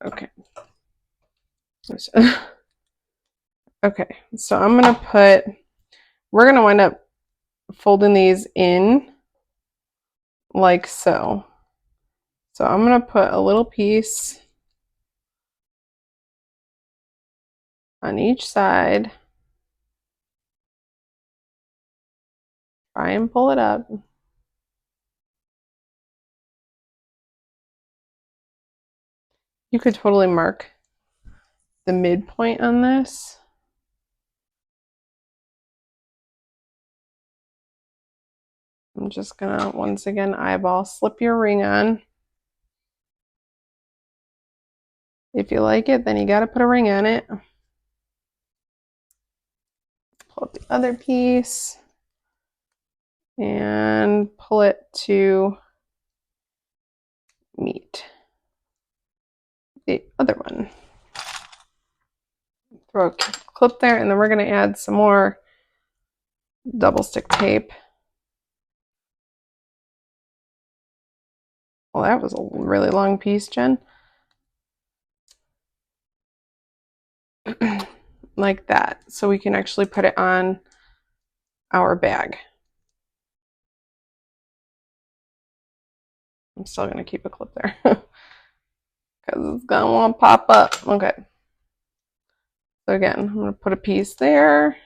Okay. Okay, so we're gonna wind up folding these in like so. So I'm gonna put a little piece on each side. Try and pull it up. You could totally mark the midpoint on this. I'm just gonna, once again, eyeball, slip your ring on. If you like it, then you gotta put a ring on it. Pull up the other piece and pull it to meet the other one. Throw a clip there, and then we're gonna add some more double stick tape. Well, that was a really long piece, Jen. Like that, so we can actually put it on our bag. I'm still gonna keep a clip there because it's gonna want to pop up. Okay. So again, I'm gonna put a piece there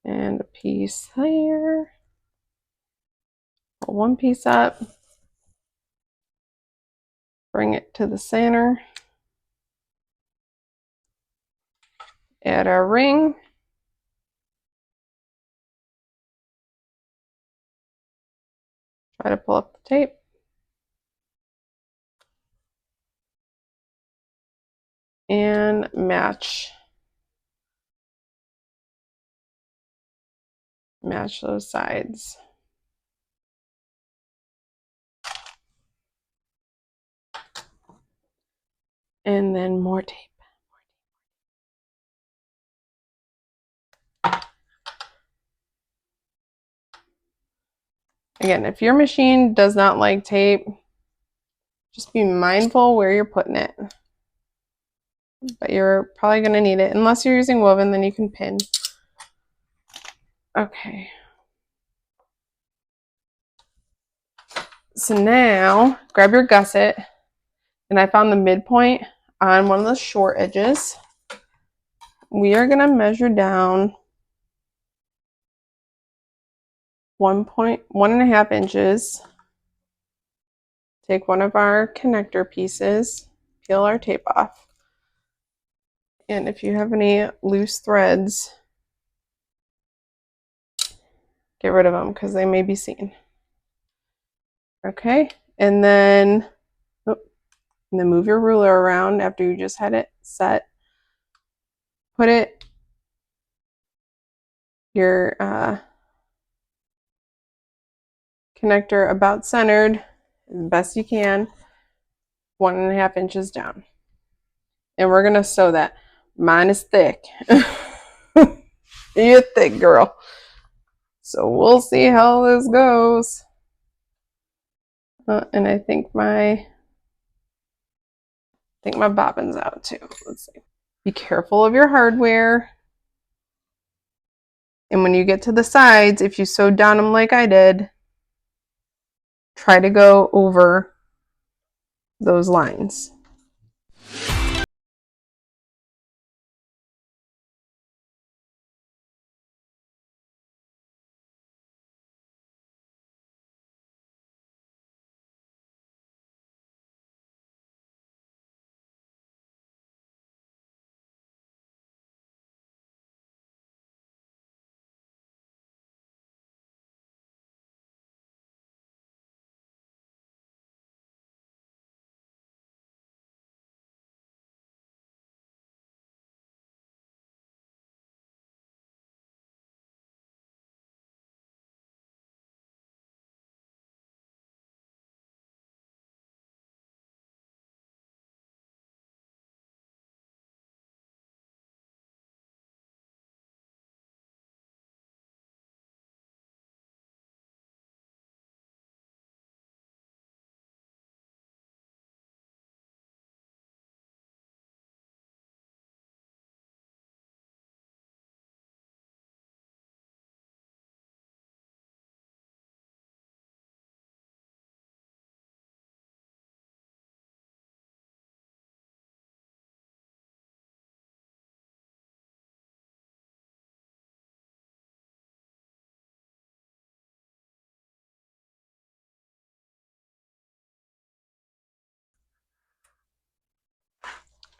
and a piece there. Pull one piece up, bring it to the center, add our ring. Try to pull up the tape. And match those sides. And then more tape. Again, if your machine does not like tape, just be mindful where you're putting it. But you're probably going to need it. Unless you're using woven, then you can pin. Okay. So now, grab your gusset. And I found the midpoint on one of the short edges. We are going to measure down 1.5 inches. Take one of our connector pieces, peel our tape off. And if you have any loose threads, get rid of them because they may be seen. Okay, and then move your ruler around after you just had it set. Put your connector about centered as best you can, 1.5 inches down. And we're gonna sew that. Mine is thick. You're thick, girl. So we'll see how this goes. And I think my bobbin's out too. Let's see. Be careful of your hardware. And when you get to the sides, if you sewed down them like I did, try to go over those lines.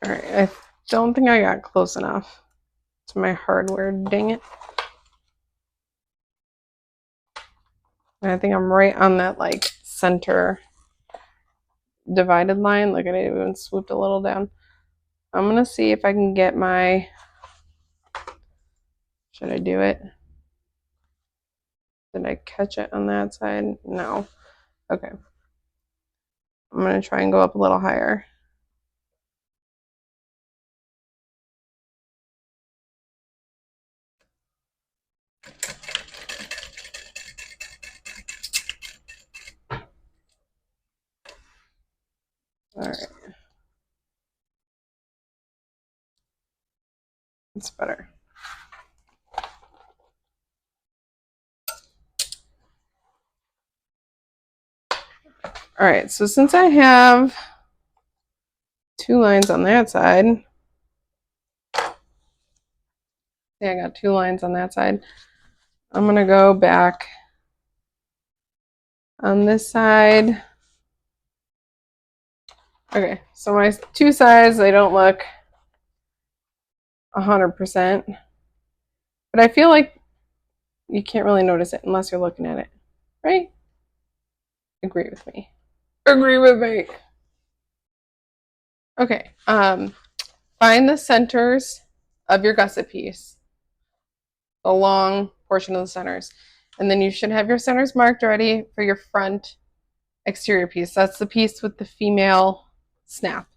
All right, I don't think I got close enough to my hardware, dang it. And I think I'm right on that like center divided line. Look at it, even swooped a little down. I'm gonna see if I can get my, should I do it? Did I catch it on that side? No. Okay. I'm gonna try and go up a little higher. All right. It's better. All right, so since I have 2 lines on that side, yeah, I got 2 lines on that side. I'm gonna go back on this side. Okay, so my 2 sides, they don't look 100%, but I feel like you can't really notice it unless you're looking at it, right? Agree with me. Agree with me. Okay, find the centers of your gusset piece, the long portion of the centers, and then you should have your centers marked already for your front exterior piece. That's the piece with the female snap.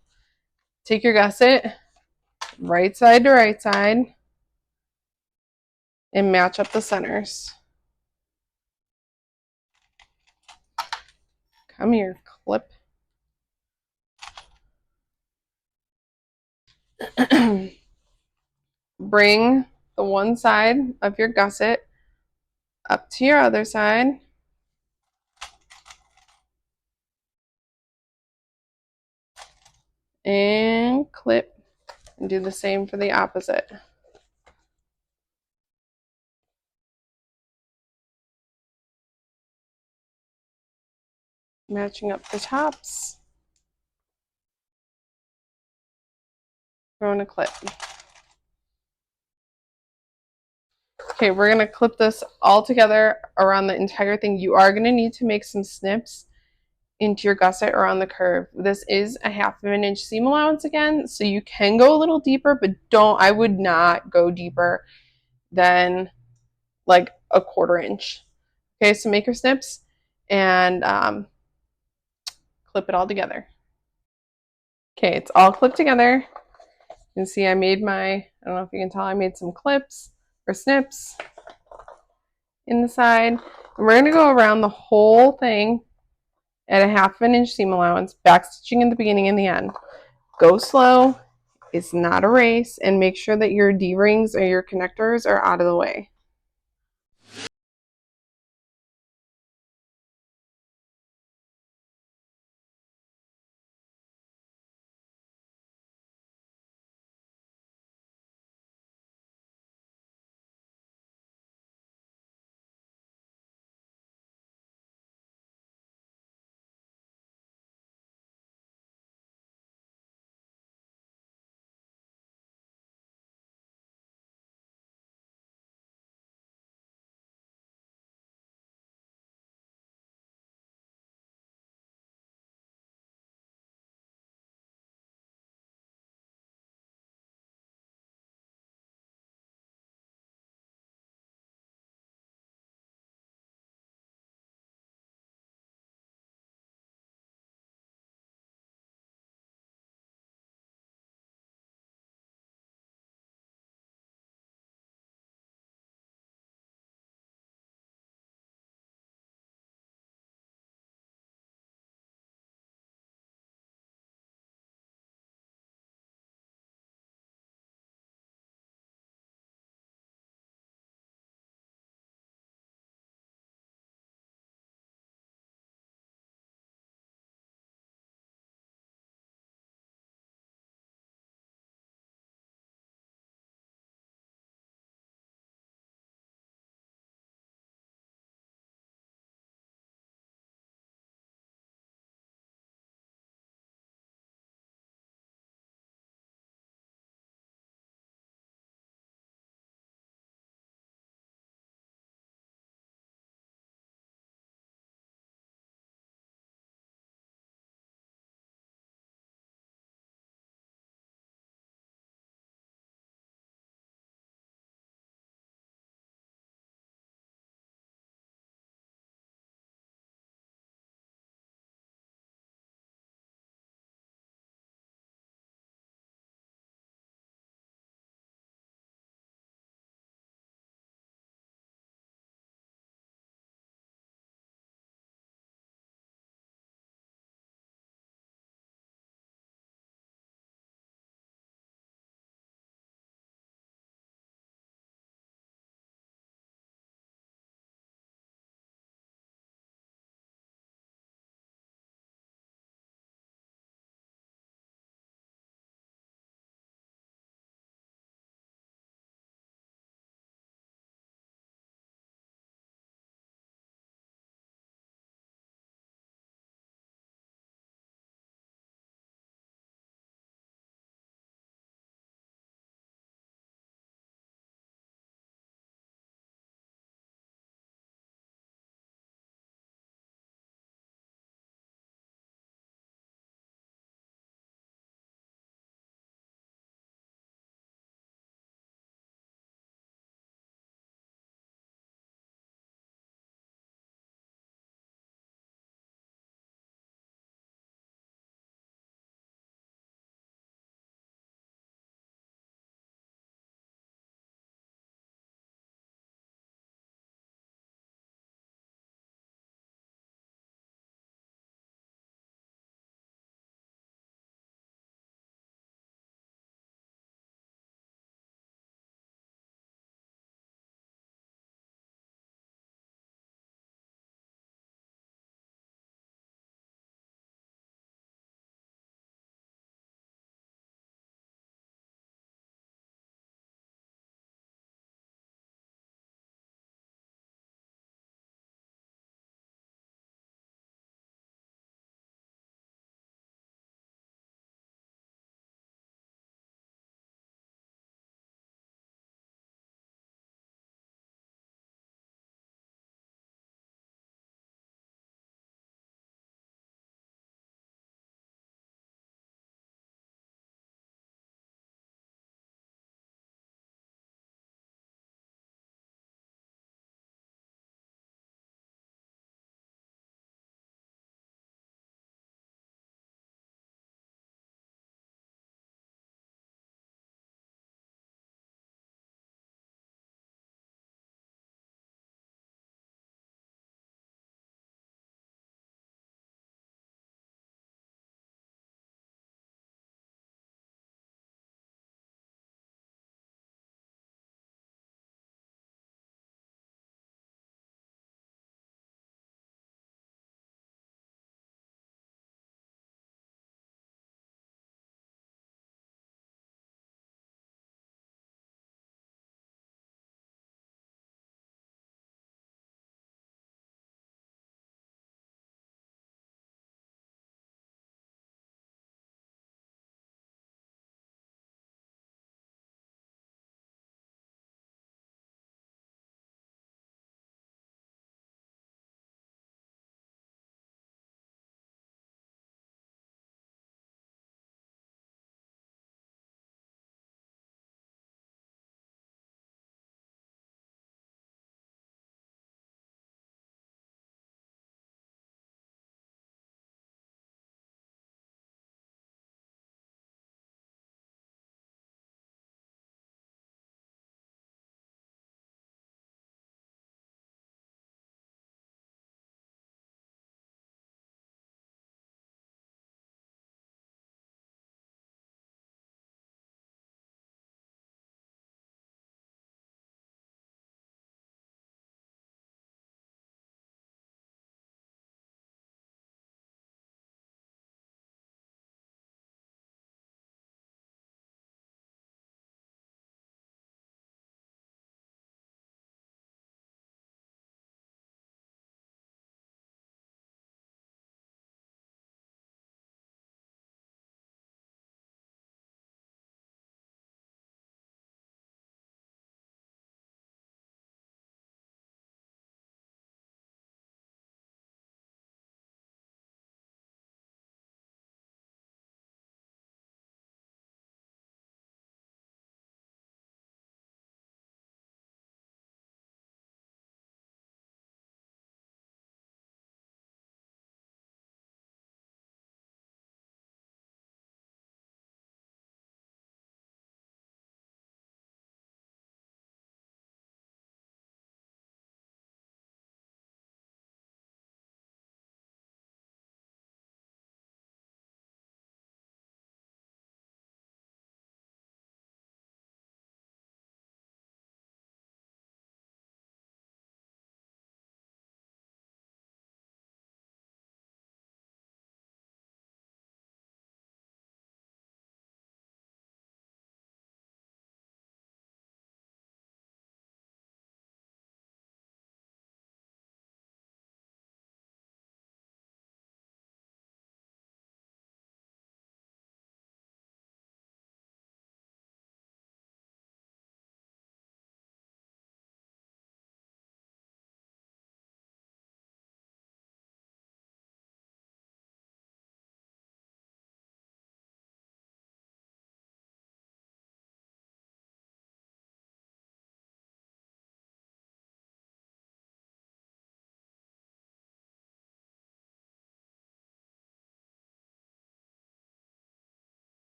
Take your gusset, right side to right side, and match up the centers. Come here, clip. Bring the one side of your gusset up to your other side. And clip. And do the same for the opposite. Matching up the tops. Throwing a clip. Okay, we're going to clip this all together around the entire thing. You are going to need to make some snips into your gusset around the curve. This is a 1/2 inch seam allowance again, so you can go a little deeper, but I would not go deeper than like a 1/4 inch. Okay, so make your snips and clip it all together. Okay, it's all clipped together. You can see I made I don't know if you can tell, I made some clips or snips in the side. And we're going to go around the whole thing at a 1/2 inch seam allowance, back stitching in the beginning and the end. Go slow. It's not a race, and make sure that your D-rings or your connectors are out of the way.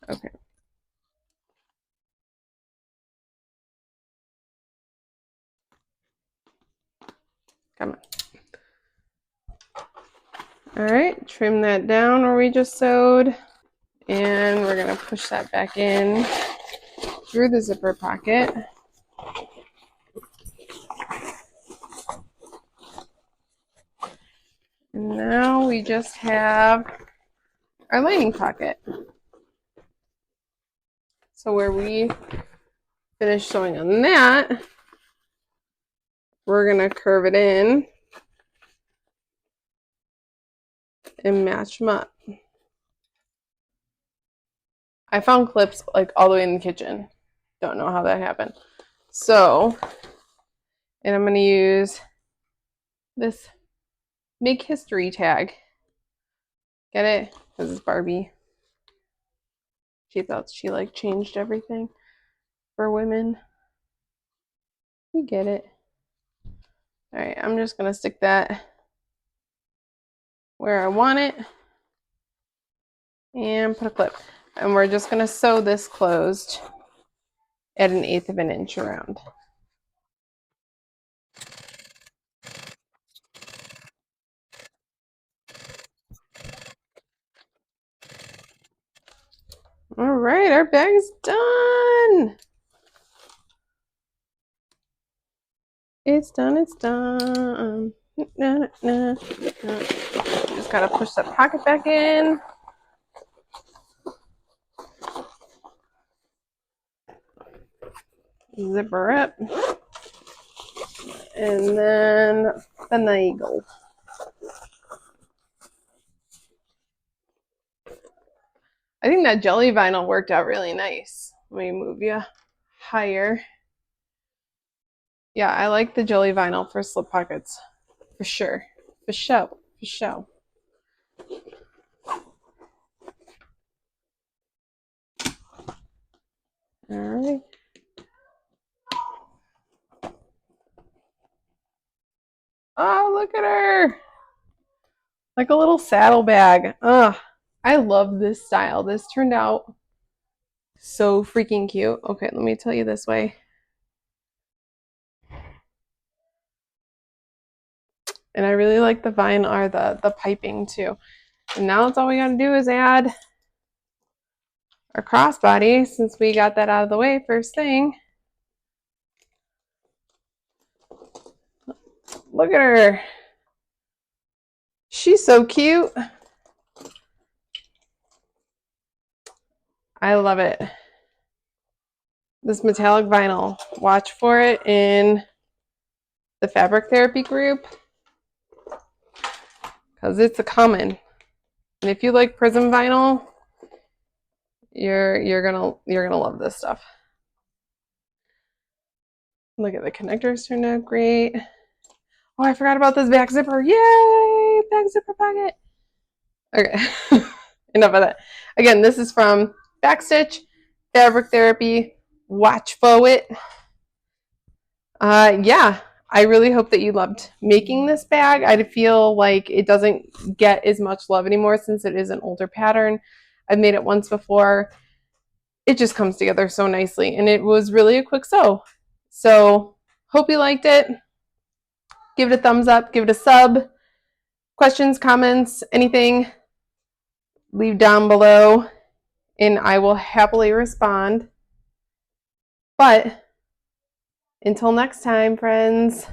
Okay. Come on. All right, trim that down where we just sewed. And we're gonna push that back in through the zipper pocket. And now we just have our lining pocket. So where we finish sewing on that, we're gonna curve it in and match them up. I found clips like all the way in the kitchen. Don't know how that happened. So, and I'm gonna use this Make History tag. Get it? Because it's Barbie. She thought she like changed everything for women. You get it. All right, I'm just gonna stick that where I want it and put a clip. And we're just gonna sew this closed at 1/8 of an inch around. All right, our bag's done. It's done, it's done. Just gotta push that pocket back in. Zipper up. And then finagle. I think that jelly vinyl worked out really nice. Let me move you higher. Yeah, I like the jelly vinyl for slip pockets. For sure. For show. For show. Alright. Oh, look at her. Like a little saddlebag. Ugh. I love this style. This turned out so freaking cute. Okay, let me tell you this way. And I really like the vine or the piping too. And now it's all we gotta do is add our crossbody since we got that out of the way first thing. Look at her. She's so cute. I love it. This metallic vinyl. Watch for it in the fabric therapy group because it's a common. And if you like prism vinyl, you're gonna love this stuff. Look at the connectors turned out great. Oh, I forgot about this back zipper. Yay! Back zipper pocket. Okay. Enough of that. Again, this is from Backstitch, Fabric Therapy. Watch for it. Yeah, I really hope that you loved making this bag. I feel like it doesn't get as much love anymore since it is an older pattern. I've made it once before. It just comes together so nicely, and it was really a quick sew. So, hope you liked it. Give it a thumbs up, give it a sub. Questions, comments, anything, leave down below, and I will happily respond. But until next time, friends.